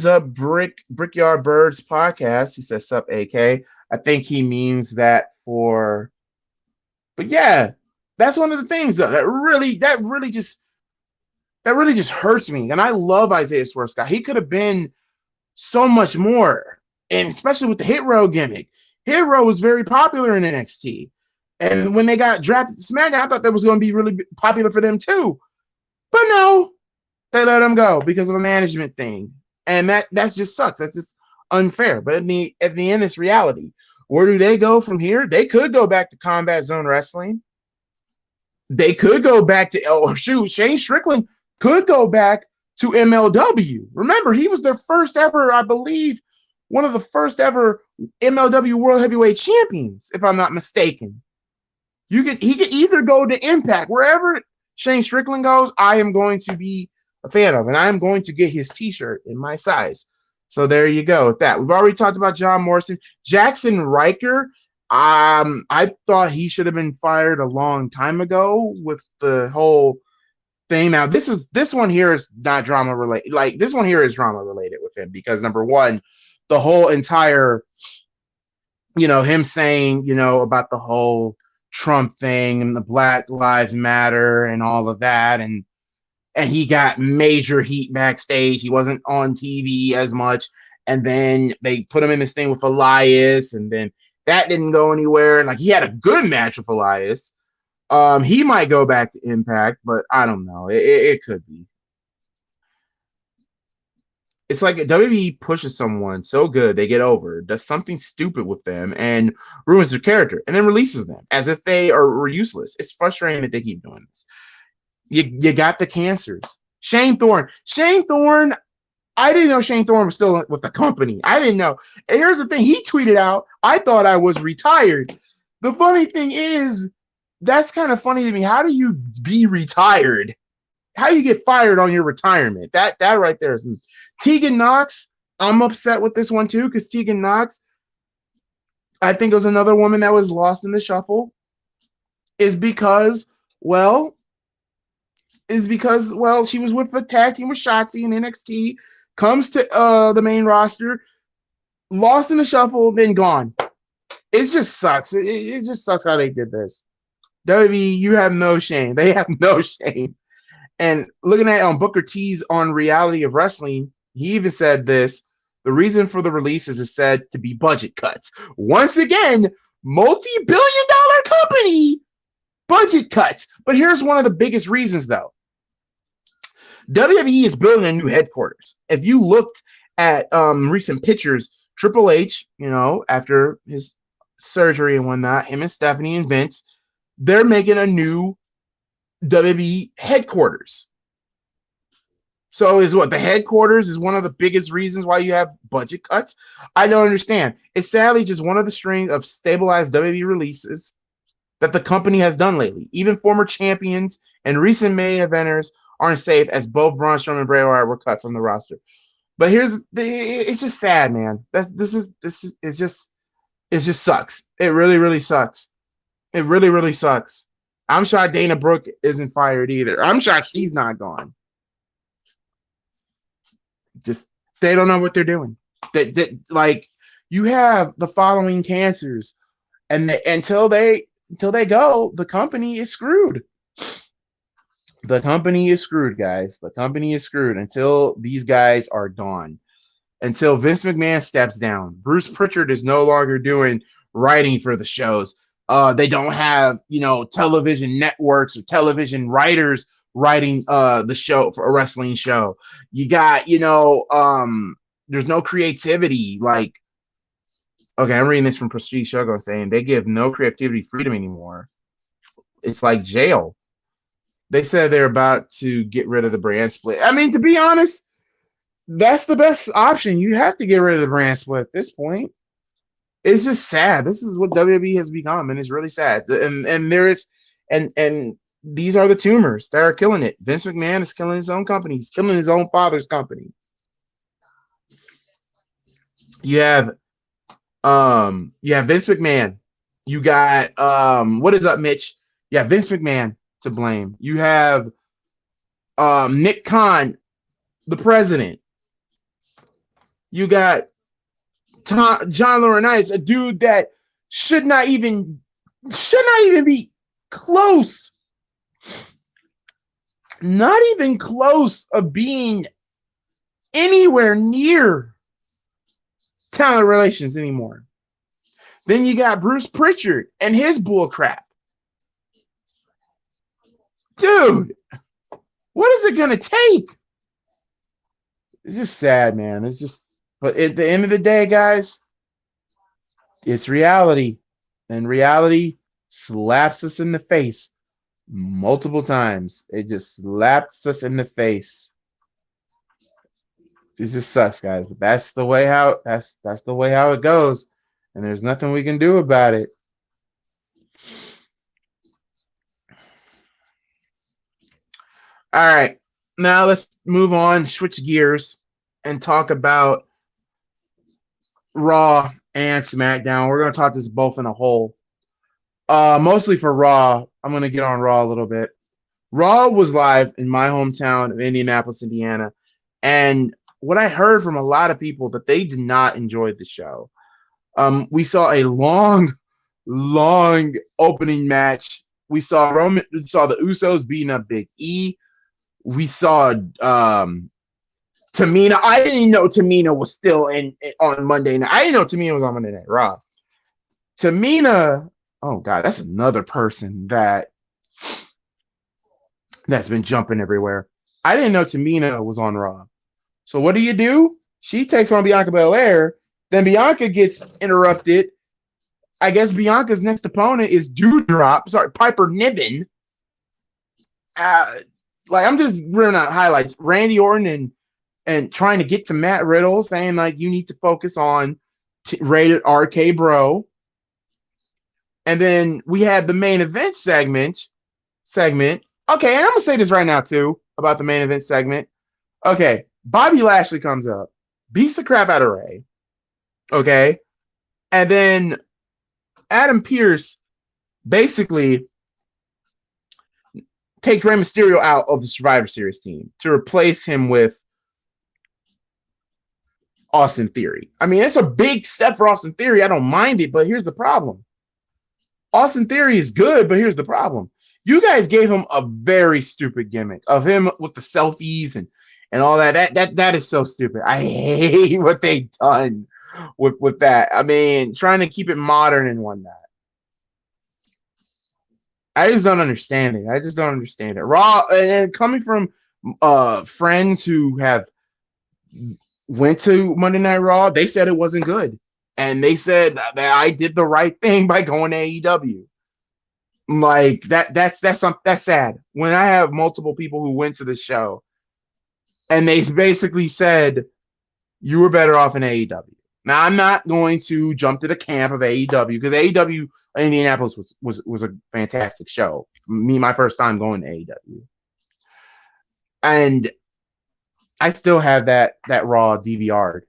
up, Brickyard Birds podcast? He says, "Sup, AK." I think he means that for, but yeah, that's one of the things though that really just hurts me. And I love Isaiah Swerve Scott. He could have been so much more, and especially with the Hit Row gimmick. Hit Row was very popular in NXT, and when they got drafted to SmackDown, I thought that was going to be really popular for them too. But no, they let him go because of a management thing, and that just sucks. That's just unfair. But at the end, it's reality. Where do they go from here? They could go back to Combat Zone Wrestling. They could go back to Shane Strickland could go back to MLW. Remember, he was their first ever, I believe, one of the first ever MLW World Heavyweight Champions, if I'm not mistaken. He could either go to Impact. Wherever Shane Strickland goes, I am going to be a fan of, and I am going to get his t-shirt in my size. So there you go with that. We've already talked about John Morrison. Jackson Riker, I thought he should have been fired a long time ago with the whole thing. Now, this one here is not drama related. Like, this one here is drama related with him because, number one, the whole entire, him saying, about the whole Trump thing and the Black Lives Matter and all of that, and he got major heat backstage. He wasn't on TV as much, and then they put him in this thing with Elias, and then that didn't go anywhere. And like, he had a good match with Elias. He might go back to Impact, but I don't know. It could be. It's like WWE pushes someone so good they get over, does something stupid with them, and ruins their character, and then releases them as if they were useless. It's frustrating that they keep doing this. You got the cancers. Shane Thorne, I didn't know Shane Thorne was still with the company. I didn't know. And here's the thing. He tweeted out, I thought I was retired. The funny thing is, that's kind of funny to me. How do you be retired? How do you get fired on your retirement? That right there is Tegan Knox. I'm upset with this one too, because Tegan Knox, I think it was another woman that was lost in the shuffle, is because she was with the tag team with Shotzi in NXT, comes to the main roster, lost in the shuffle, then gone. It just sucks. It just sucks how they did this. WWE, you have no shame. They have no shame. And looking at Booker T's on Reality of Wrestling, he even said this: the reason for the releases is said to be budget cuts. Once again, multi-billion-dollar company, budget cuts. But here's one of the biggest reasons, though. WWE is building a new headquarters. If you looked at recent pictures, Triple H, after his surgery and whatnot, him and Stephanie and Vince, they're making a new WWE headquarters. So the headquarters is one of the biggest reasons why you have budget cuts? I don't understand. It's sadly just one of the strings of stabilized WWE releases that the company has done lately. Even former champions and recent main eventers aren't safe, as both Braun Strowman and Bray Wyatt were cut from the roster. But it's just sad, man. It just sucks. It really sucks. It really sucks. I'm shocked Dana Brooke isn't fired either. I'm shocked she's not gone. Just they don't know what they're doing. Like you have the following cancers, and until they go, the company is screwed. The company is screwed, guys. The company is screwed until these guys are gone. Until Vince McMahon steps down. Bruce Pritchard is no longer doing writing for the shows. They don't have, television networks or television writers writing the show for a wrestling show. You got, there's no creativity. Like, okay, I'm reading this from Prestige Shogo saying they give no creativity freedom anymore. It's like jail. They said they're about to get rid of the brand split. I mean, to be honest, that's the best option. You have to get rid of the brand split at this point. It's just sad. This is what WWE has become, and it's really sad. And these are the tumors that are killing it. Vince McMahon is killing his own company. He's killing his own father's company. You have Vince McMahon. You got what is up, Mitch? Yeah, Vince McMahon to blame. You have Nick Khan, the president. You got John Laurinaitis, a dude that should not even be close. Not even close of being anywhere near talent relations anymore. Then you got Bruce Pritchard and his bull crap. Dude, what is it gonna take? It's just sad, man. It's just, but at the end of the day, guys, it's reality. And reality slaps us in the face multiple times. It just slaps us in the face. It just sucks, guys. But that's the way how it goes. And there's nothing we can do about it. All right. Now let's move on, switch gears, and talk about Raw and SmackDown. We're going to talk this both in a whole. Mostly for Raw. I'm going to get on Raw a little bit. Raw was live in my hometown of Indianapolis, Indiana. And what I heard from a lot of people that they did not enjoy the show. We saw a long opening match. We saw the Usos beating up Big E. We saw Tamina. I didn't even know Tamina was still on Monday night. I didn't know Tamina was on Monday Night Raw. Tamina, oh God, that's another person that's been jumping everywhere. I didn't know Tamina was on Raw. So what do? She takes on Bianca Belair. Then Bianca gets interrupted. I guess Bianca's next opponent is Piper Niven. I'm just running out highlights. Randy Orton and trying to get to Matt Riddle, saying like you need to focus on rated RK Bro. And then we had the main event segment. Okay, and I'm gonna say this right now too about the main event segment. Okay, Bobby Lashley comes up, beats the crap out of Ray. Okay, and then Adam Pearce basically takes Rey Mysterio out of the Survivor Series team to replace him with Austin Theory. I mean, it's a big step for Austin Theory. I don't mind it, but here's the problem. Austin Theory is good, but here's the problem. You guys gave him a very stupid gimmick of him with the selfies and all that. That is so stupid. I hate what they've done with that. I mean, trying to keep it modern and whatnot. I just don't understand it. Raw, and coming from friends who have went to Monday Night Raw, they said it wasn't good. And they said that I did the right thing by going to AEW. Like that's sad. When I have multiple people who went to the show and they basically said you were better off in AEW. Now I'm not going to jump to the camp of AEW because AEW Indianapolis was a fantastic show. My first time going to AEW. And I still have that Raw DVR'd.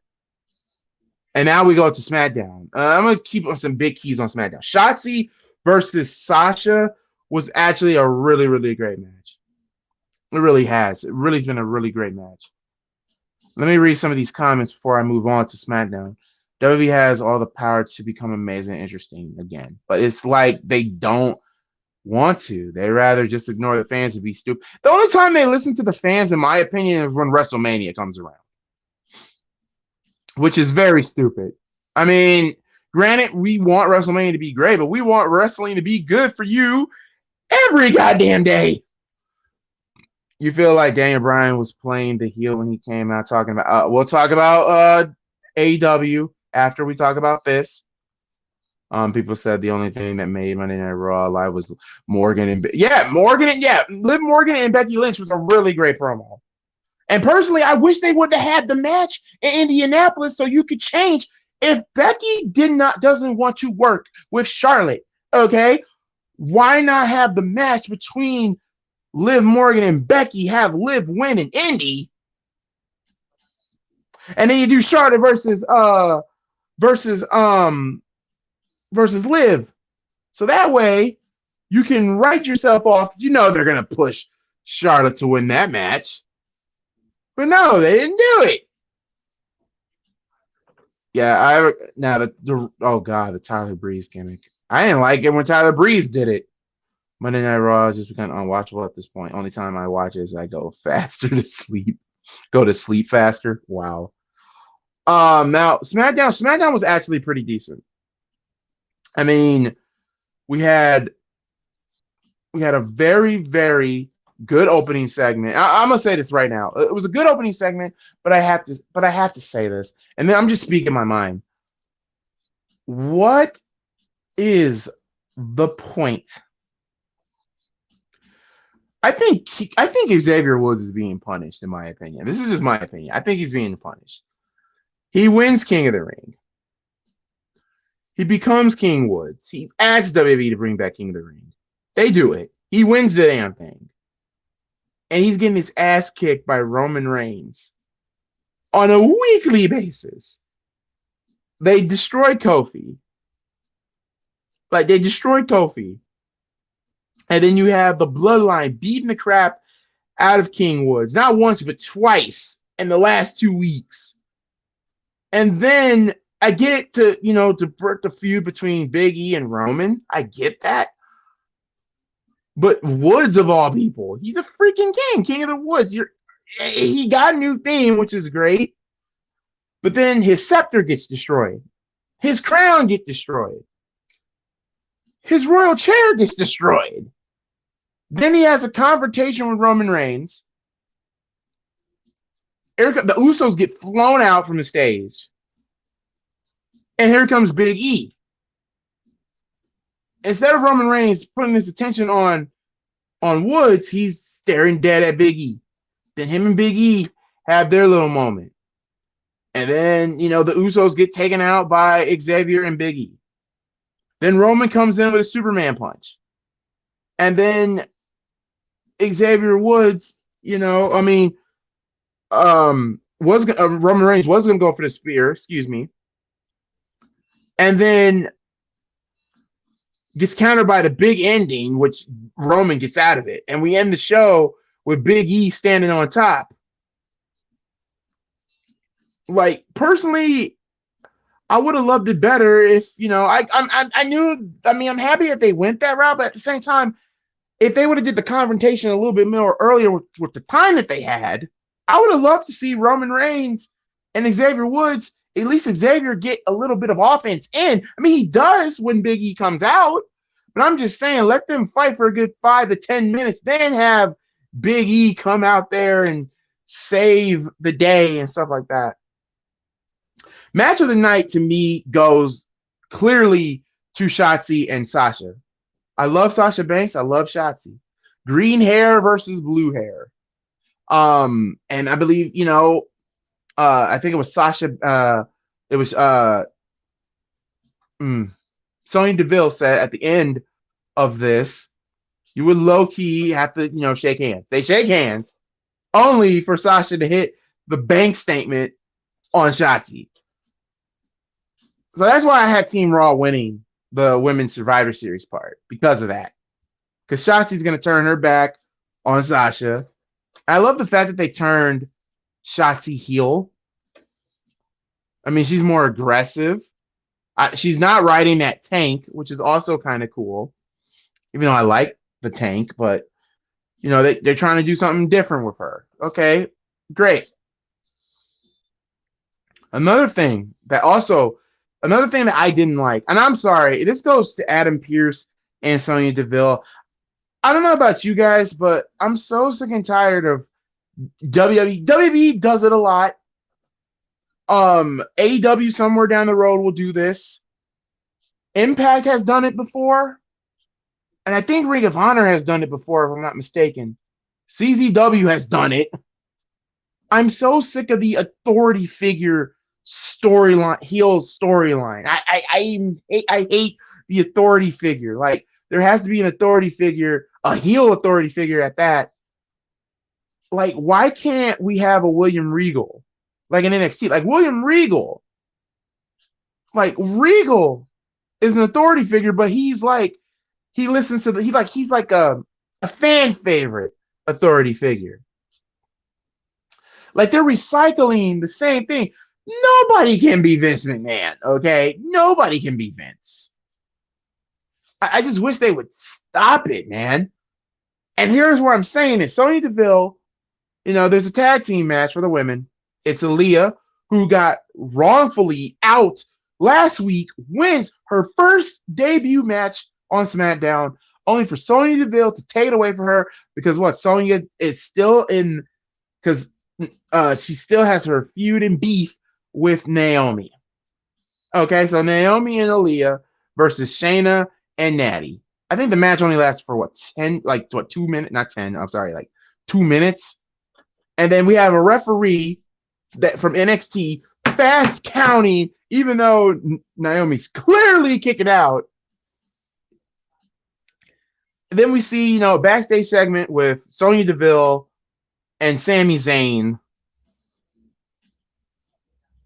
And now we go to SmackDown. I'm going to keep on some big keys on SmackDown. Shotzi versus Sasha was actually a really, really great match. It really has. It really has been a really great match. Let me read some of these comments before I move on to SmackDown. WWE has all the power to become amazing and interesting again. But it's like they don't want to. They rather just ignore the fans and be stupid. The only time they listen to the fans, in my opinion, is when WrestleMania comes around, which is very stupid. I mean, granted, we want WrestleMania to be great, but we want wrestling to be good for you every goddamn day. You feel like Daniel Bryan was playing the heel when he came out talking about, we'll talk about AEW after we talk about this. People said the only thing that made Monday Night Raw alive was Morgan and Liv Morgan and Becky Lynch was a really great promo. And personally, I wish they would have had the match in Indianapolis so you could change. If Becky doesn't want to work with Charlotte, okay, why not have the match between Liv Morgan and Becky, have Liv win in Indy, and then you do Charlotte versus Liv. So that way you can write yourself off because you know they're gonna push Charlotte to win that match. But no, they didn't do it. Yeah, the Tyler Breeze gimmick. I didn't like it when Tyler Breeze did it. Monday Night Raw has just become unwatchable at this point. Only time I watch is I go faster to sleep. Go to sleep faster. Wow. Now SmackDown was actually pretty decent. I mean, we had a very, very good opening segment. I'm gonna say this right now. It was a good opening segment, but I have to say this, and then I'm just speaking my mind. What is the point? I think Xavier Woods is being punished, in my opinion. This is just my opinion. I think he's being punished. He wins King of the Ring. He becomes King Woods. He asks WWE to bring back King of the Ring. They do it. He wins the damn thing. And he's getting his ass kicked by Roman Reigns on a weekly basis. They destroyed Kofi. And then you have the Bloodline beating the crap out of King Woods. Not once, but twice in the last 2 weeks. And then I get to break the feud between Big E and Roman. I get that. But Woods, of all people, he's a freaking king of the Woods. He got a new theme, which is great. But then his scepter gets destroyed. His crown gets destroyed. His royal chair gets destroyed. Then he has a confrontation with Roman Reigns. The Usos get flown out from the stage. And here comes Big E. Instead of Roman Reigns putting his attention on Woods, he's staring dead at Big E. Then him and Big E have their little moment. And then, the Usos get taken out by Xavier and Big E. Then Roman comes in with a Superman punch. And then Xavier Woods, Roman Reigns was going to go for the spear, and then gets countered by the big ending, which Roman gets out of it. And we end the show with Big E standing on top. Like, personally, I would have loved it better if, I'm happy that they went that route, but at the same time, if they would have did the confrontation a little bit more earlier with the time that they had, I would have loved to see Roman Reigns and Xavier Woods, at least Xavier, get a little bit of offense in. I mean, he does when Big E comes out, but I'm just saying, let them fight for a good 5 to 10 minutes, then have Big E come out there and save the day and stuff like that. Match of the night to me goes clearly to Shotzi and Sasha. I love Sasha Banks. I love Shotzi. Green hair versus blue hair. And I believe, I think it was Sasha. It was Sonya Deville said at the end of this, you would low key have to, shake hands. They shake hands. only for Sasha to hit the bank statement on Shotzi. So that's why I have Team Raw winning the Women's Survivor Series part, because of that. Because Shotzi's going to turn her back on Sasha. I love the fact that they turned Shotzi heel. I mean, she's more aggressive. She's not riding that tank, which is also kind of cool. Even though I like the tank, but you know, they're trying to do something different with her. Okay, great. Another thing that I didn't like, and I'm sorry, this goes to Adam Pearce and Sonya Deville. I don't know about you guys, but I'm so sick and tired of WWE. WWE does it a lot. AEW somewhere down the road will do this. Impact has done it before. And I think Ring of Honor has done it before, if I'm not mistaken. CZW has done it. I'm so sick of the authority figure storyline, heel storyline. I hate the authority figure. Like, there has to be an authority figure, a heel authority figure at that. Like, why can't we have a William Regal? Like in NXT, like William Regal. Like, Regal is an authority figure, but he's like, he listens to he's like a fan favorite authority figure. Like, they're recycling the same thing. Nobody can be Vince McMahon, okay? Nobody can be Vince. I just wish they would stop it, man. And here's where I'm saying it. Sonya Deville, you know, there's a tag team match for the women. It's Aaliyah, who got wrongfully out last week, wins her first debut match on SmackDown, only for Sonya Deville to take it away from her because Sonya is still in, because she still has her feud and beef with Naomi. Okay, so Naomi and Aaliyah versus Shayna and Natty. I think the match only lasted for 2 minutes? Not 10, I'm sorry, like 2 minutes. And then we have a referee that from NXT fast counting, even though Naomi's clearly kicking out. And then we see, you know, a backstage segment with Sonya Deville and Sami Zayn.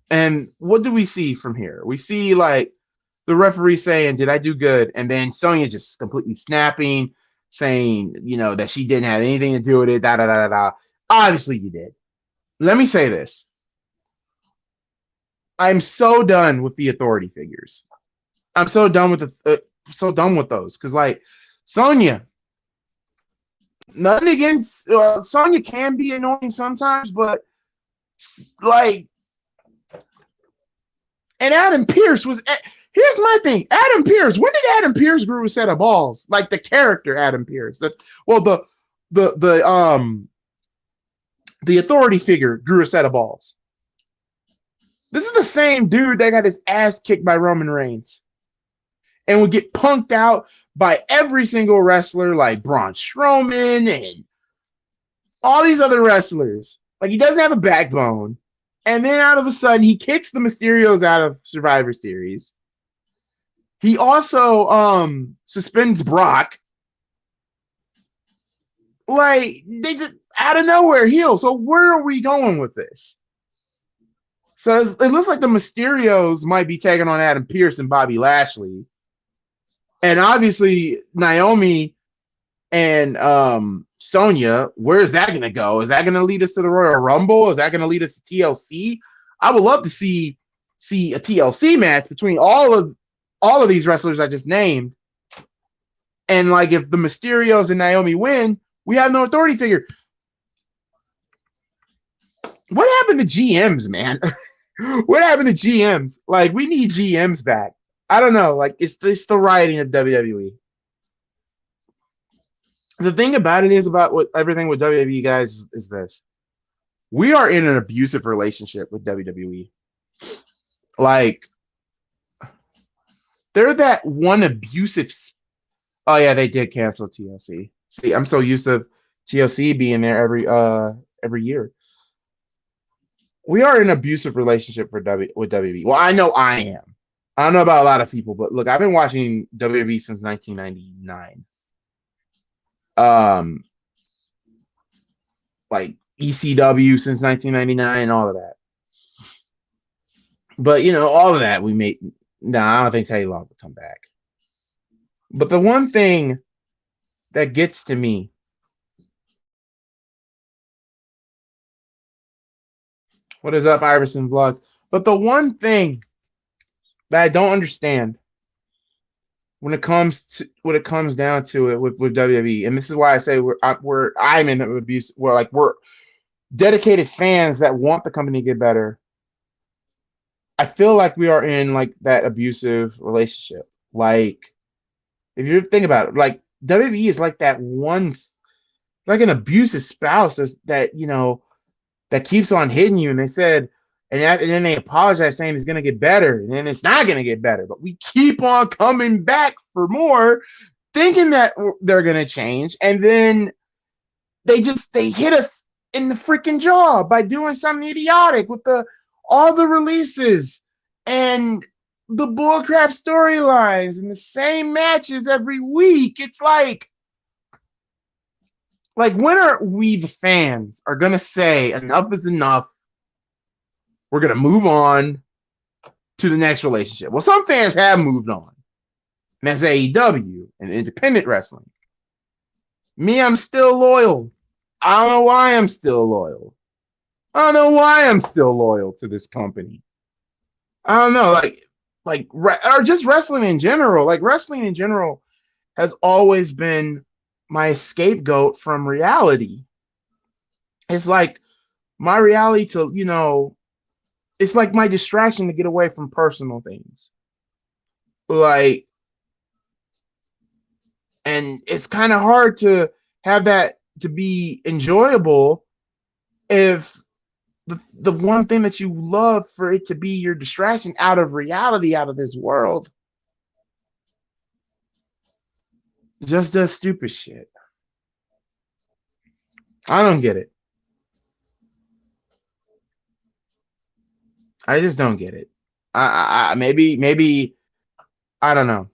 And what do we see from here? We see, like, the referee saying, "Did I do good?" And then Sonya just completely snapping, saying, you know, that she didn't have anything to do with it, da-da-da-da-da. Obviously you did. Let me say this. I'm so done with the authority figures. I'm so done with those. Because, like, Sonya, nothing against Sonya can be annoying sometimes, but, like, and Adam Pearce was. Here's my thing. Adam Pearce. When did Adam Pearce grow a set of balls? Like, the character Adam Pearce. The authority figure grew a set of balls. This is the same dude that got his ass kicked by Roman Reigns and would get punked out by every single wrestler, like Braun Strowman and all these other wrestlers. Like, he doesn't have a backbone. And then out of a sudden, he kicks the Mysterios out of Survivor Series. He also suspends Brock. Like, they just out of nowhere heel. So where are we going with this? So it looks like the Mysterios might be taking on Adam Pearce and Bobby Lashley. And obviously, Naomi and Sonya, where is that going to go? Is that going to lead us to the Royal Rumble? Is that going to lead us to TLC? I would love to see a TLC match between all of these wrestlers I just named. And, like, if the Mysterios and Naomi win, we have no authority figure. What happened to GMs, man? What happened to GMs? Like, we need GMs back. I don't know. Like, it's the writing of WWE. The thing about it is about everything with WWE, guys, is this. We are in an abusive relationship with WWE. Like, they're that one abusive. Oh yeah, they did cancel TLC. See, I'm so used to TLC being there every year. We are in an abusive relationship with WWE. Well, I know I am. I don't know about a lot of people, but look, I've been watching WWE since 1999. Like, ECW since 1999 and all of that. But all of that we made. I don't think Teddy Long would come back. But the one thing that gets to me, what is up, Iverson Vlogs? But the one thing that I don't understand when it comes down to it with WWE, and this is why I say I'm in the abuse. We're dedicated fans that want the company to get better. I feel like we are in like that abusive relationship. Like, if you think about it, like WWE is like that one, like an abusive spouse that keeps on hitting you. And they said, and then they apologize saying it's going to get better. And then it's not going to get better. But we keep on coming back for more, thinking that they're going to change. And then they hit us in the freaking jaw by doing something idiotic with all the releases and the bullcrap storylines and the same matches every week. It's like when are we, the fans, are going to say enough is enough? We're going to move on to the next relationship. Well, some fans have moved on. And that's AEW and independent wrestling. Me, I'm still loyal. I don't know why I'm still loyal. I don't know why I'm still loyal to this company. I don't know, or just wrestling in general. Like, wrestling in general has always been my scapegoat from reality. It's like my reality to, it's like my distraction to get away from personal things. Like, and it's kind of hard to have that to be enjoyable if the one thing that you love for it to be your distraction out of reality, out of this world, just does stupid shit. I don't get it. I just don't get it. Maybe I don't know.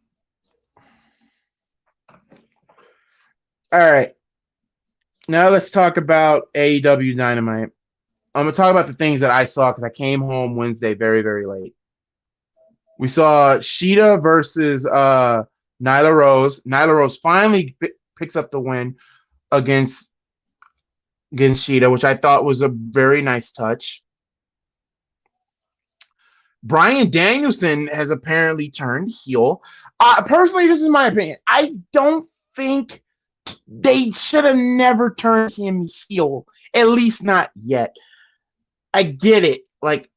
All right. Now let's talk about AEW Dynamite. I'm going to talk about the things that I saw because I came home Wednesday very, very late. We saw Shida versus Nyla Rose. Nyla Rose finally picks up the win against Shida, which I thought was a very nice touch. Bryan Danielson has apparently turned heel. Personally, this is my opinion. I don't think they should have never turned him heel, at least not yet. I get it. Like,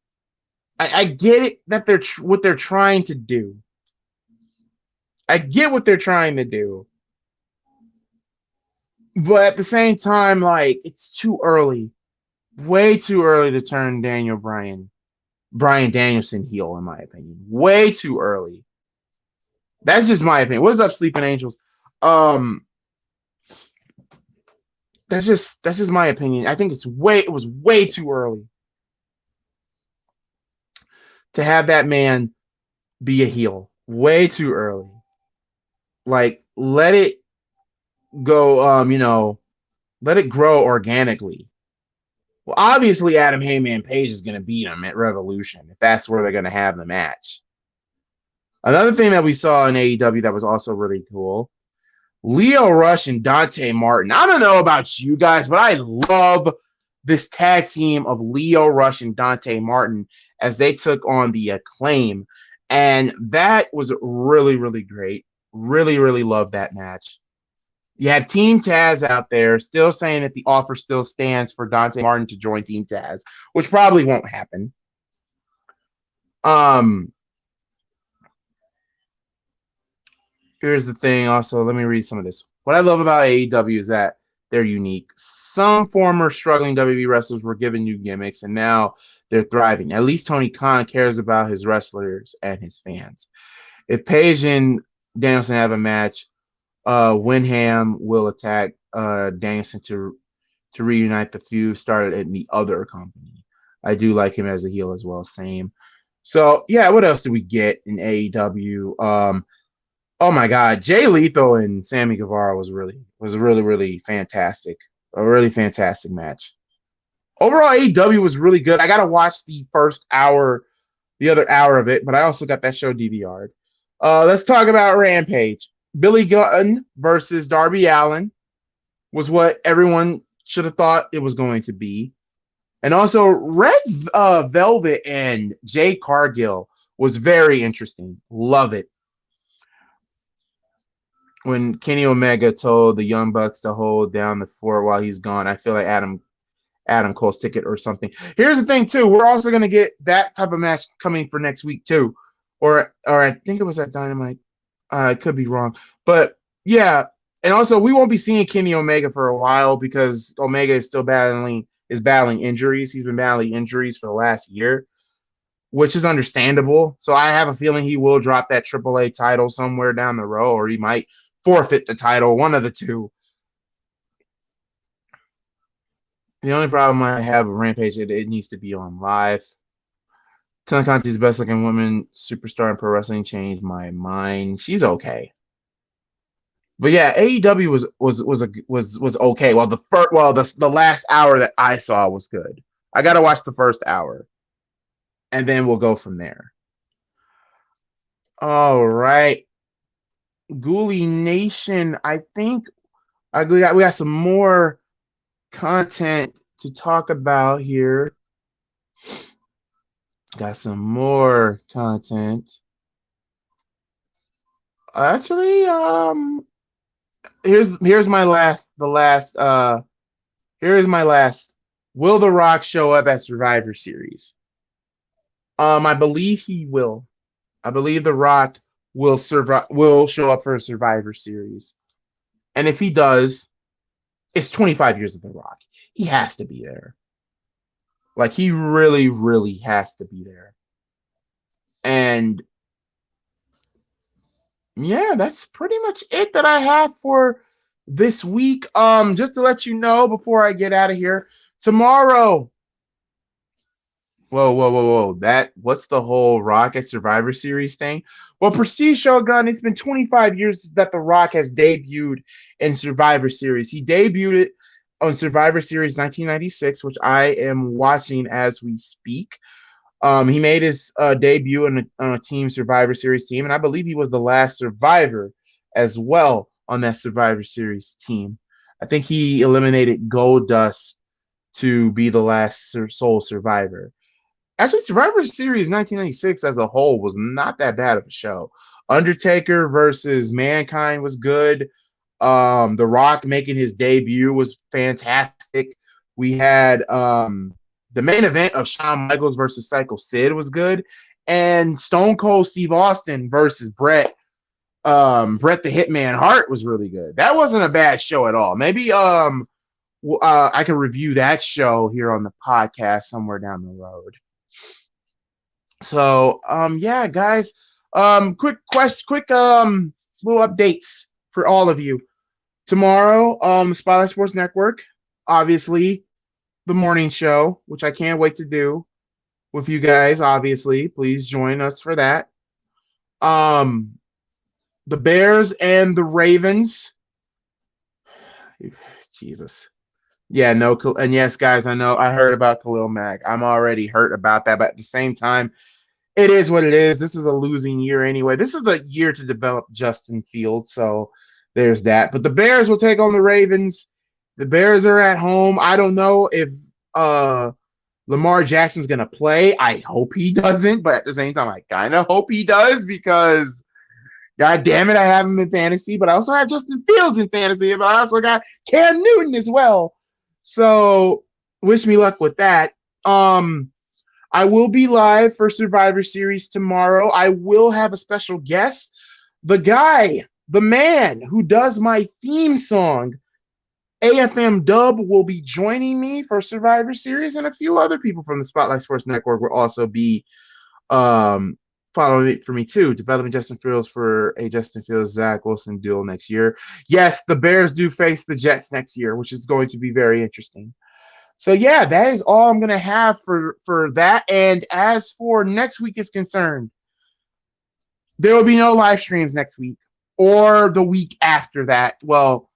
I get it that they're what they're trying to do. I get what they're trying to do. But at the same time, like, it's too early. Way too early to turn Bryan Danielson heel, in my opinion. Way too early. That's just my opinion. What's up, Sleeping Angels? That's just my opinion. I think it was way too early to have that man be a heel. Way too early. Like, let it go, let it grow organically. Well, obviously Adam Heyman Page is going to beat him at Revolution if that's where they're going to have the match. Another thing that we saw in AEW that was also really cool, Lio Rush and Donte Martin. I don't know about you guys, but I love this tag team of Lio Rush and Donte Martin as they took on the Acclaim. And that was really, really great. Really, really loved that match. You have Team Taz out there still saying that the offer still stands for Donte Martin to join Team Taz, which probably won't happen. Here's the thing also. Let me read some of this. What I love about AEW is that they're unique. Some former struggling WWE wrestlers were given new gimmicks, and now they're thriving. At least Tony Khan cares about his wrestlers and his fans. If Page and Danielson have a match, Winham will attack Danielson to reunite the feud started in the other company. I do like him as a heel as well. Same. So yeah, what else do we get in AEW? Oh my God, Jay Lethal and Sammy Guevara was really fantastic. A really fantastic match. Overall, AEW was really good. I got to watch the first hour, the other hour of it, but I also got that show DVR'd. Let's talk about Rampage. Billy Gunn versus Darby Allin was what everyone should have thought it was going to be. And also, Red Velvet and Jay Cargill was very interesting. Love it. When Kenny Omega told the Young Bucks to hold down the fort while he's gone, I feel like Adam Cole's ticket or something. Here's the thing, too. We're also going to get that type of match coming for next week, too. Or I think it was at Dynamite. I could be wrong. But, yeah. And also, we won't be seeing Kenny Omega for a while because Omega is still battling injuries. He's been battling injuries for the last year, which is understandable. So I have a feeling he will drop that AAA title somewhere down the road, or he might forfeit the title, one of the two. The only problem I have with Rampage, it needs to be on live. Tanakanji's best looking woman superstar in pro wrestling changed my mind. She's okay. But yeah, AEW was okay. Well, the last hour that I saw was good. I got to watch the first hour, and then we'll go from there. All right, Ghoulie Nation. I think we got some more content to talk about here. Got some more content. Actually, here's my last. Here's my last. Will The Rock show up at Survivor Series? I believe he will. I believe The Rock will show up for a Survivor Series, and if he does, it's 25 years of The Rock. He has to be there. Like, he really, really has to be there. And yeah, that's pretty much it that I have for this week. Just to let you know before I get out of here, tomorrow. Whoa. What's the whole Rock at Survivor Series thing? Well, Prestige Shogun, it's been 25 years that The Rock has debuted in Survivor Series. He debuted it on Survivor Series 1996, which I am watching as we speak. He made his debut on a Team Survivor Series team, and I believe he was the last survivor as well on that Survivor Series team. I think he eliminated Goldust to be the last sole survivor. Actually, Survivor Series 1996 as a whole was not that bad of a show. Undertaker versus Mankind was good. The Rock making his debut was fantastic. We had the main event of Shawn Michaels versus Psycho Sid was good, and Stone Cold Steve Austin versus Bret the Hitman Hart was really good. That wasn't a bad show at all. Maybe I can review that show here on the podcast somewhere down the road. So yeah, guys, quick little updates for all of you. Tomorrow, the Spotlight Sports Network, obviously, the morning show, which I can't wait to do with you guys, obviously. Please join us for that. The Bears and the Ravens. Jesus. Yeah, no, and yes, guys, I know I heard about Khalil Mack. I'm already hurt about that, but at the same time, it is what it is. This is a losing year anyway. This is the year to develop Justin Fields, so there's that. But the Bears will take on the Ravens. The Bears are at home. I don't know if Lamar Jackson's going to play. I hope he doesn't, but at the same time, I kind of hope he does because, God damn it, I have him in fantasy, but I also have Justin Fields in fantasy, but I also got Cam Newton as well. So wish me luck with that. I will be live for Survivor Series tomorrow. I will have a special guest. The man who does my theme song, AFM Dub, will be joining me for Survivor Series, and a few other people from the Spotlight Sports Network will also be following it for me too. Developing Justin Fields for a Justin Fields Zach Wilson duel next year. Yes, the Bears do face the Jets next year, which is going to be very interesting. So yeah, that is all I'm going to have for that. And as for next week is concerned, there will be no live streams next week or the week after that. Well,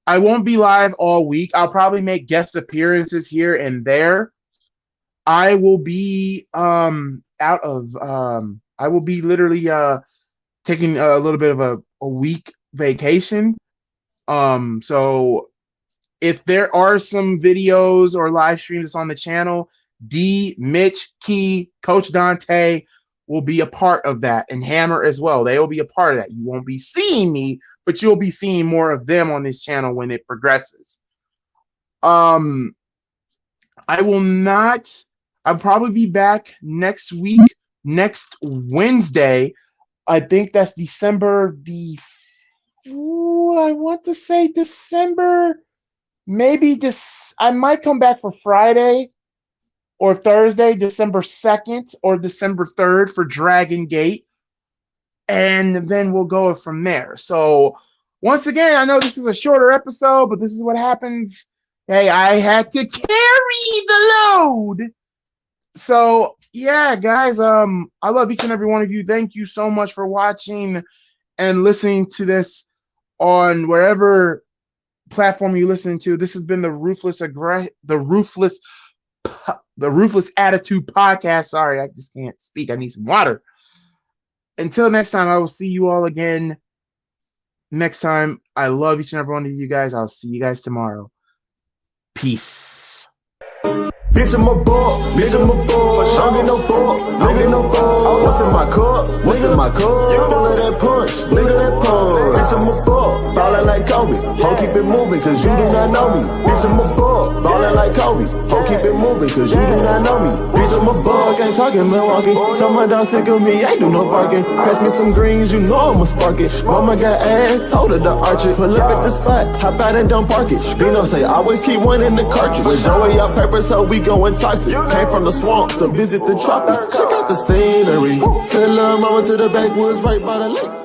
I won't be live all week. I'll probably make guest appearances here and there. I will be I will be literally taking a little bit of a week vacation. So if there are some videos or live streams on the channel, D, Mitch, Key, Coach Donte will be a part of that, and Hammer as well. They will be a part of that. You won't be seeing me, but you'll be seeing more of them on this channel when it progresses. I will not. I'll probably be back next week, next Wednesday. I think that's December the. I want to say December. Maybe this. I might come back for Friday or Thursday, December 2nd or December 3rd for Dragon Gate. And then we'll go from there. So once again, I know this is a shorter episode, but this is what happens. Hey, I had to carry the load. So yeah, guys, I love each and every one of you. Thank you so much for watching and listening to this on wherever platform you listen to. This has been the Ruthless Attitude Podcast. Sorry, I just can't speak. I need some water. Until next time, I will see you all again next time. I love each and every one of you guys. I'll see you guys tomorrow. Peace. Bitch, I'm a ball, bitch, I'm a ball. Don't get no ball, don't get no ball. What's in my cup? What's in my cup? All of that punch, nigga, that punch. Bitch, I'm a ball, ballin' like Kobe. Ho, keep it moving, cause you do not know me. Bitch, I'm a ball, ballin' like Kobe. Ho, keep it moving, cause you do not know me. Bitch, I'm a ball, can't talk in Milwaukee. Tell my dog sick of me, ain't do no barking. Pass me some greens, you know I'ma spark it. Mama got ass, told her to arch it. Pull up at the spot, hop out and don't park it. Dino say, always keep one in the cartridge. With Joey up paper, so we going toxic. Came from the swamp to visit the tropics. Check out the scenery. Tell her mama to the backwoods right by the lake.